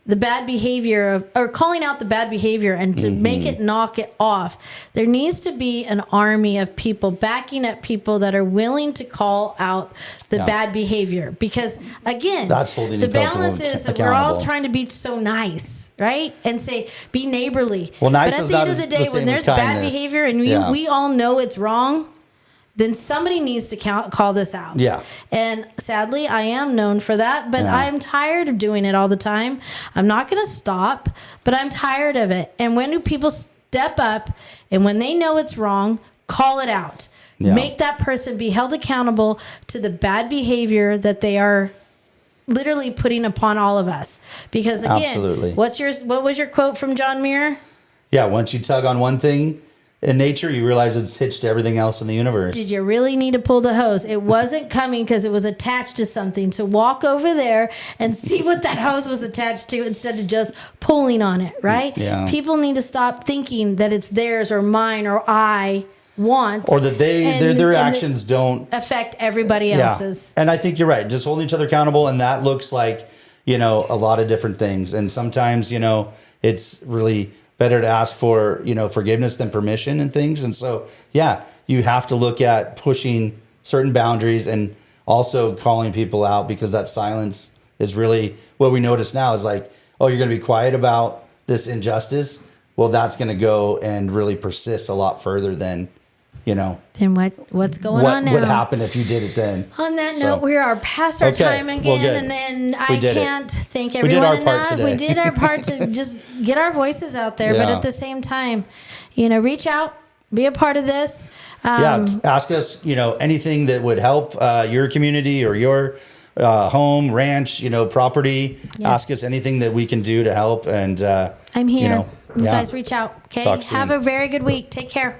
the bad behavior or calling out the bad behavior and to make it knock it off, there needs to be an army of people backing up people that are willing to call out the bad behavior. Because again, that's holding the balance is that we're all trying to be so nice, right? And say, be neighborly. Well, nice but at is the not end of the day, the when same as there's bad kindness. behavior and we all know it's wrong, then somebody needs to call this out. Yeah. And sadly, I am known for that, but I'm tired of doing it all the time. I'm not going to stop, but I'm tired of it. And when do people step up and when they know it's wrong, call it out? Yeah. Make that person be held accountable to the bad behavior that they are literally putting upon all of us. Because again, absolutely. What was your quote from John Muir? Yeah, once you tug on one thing in nature, you realize it's hitched to everything else in the universe. Did you really need to pull the hose? It wasn't coming because it was attached to something. So walk over there and see what that hose was attached to instead of just pulling on it, right? Yeah. People need to stop thinking that it's theirs or mine or I want. Or that their actions don't affect everybody else's. And I think you're right. Just holding each other accountable. And that looks like, a lot of different things. And sometimes, it's really better to ask for, forgiveness than permission and things. And so, yeah, you have to look at pushing certain boundaries and also calling people out, because that silence is really what we notice now is like, oh, you're going to be quiet about this injustice. Well, that's going to go and really persist a lot further than, And what's going on now? what happened if you did it then. On that note, we are past our Okay, time well, again, good. and We I did it. can't thank We did everyone our part enough. today. We did our part to just get our voices out there, but Yeah. at the same time, reach out, be a part of this. Ask us, anything that would help your community or your home, ranch, property. Yes. Ask us anything that we can do to help. And I'm here. You yeah. guys reach out. Okay. Talk soon. Have a very good week. Take care.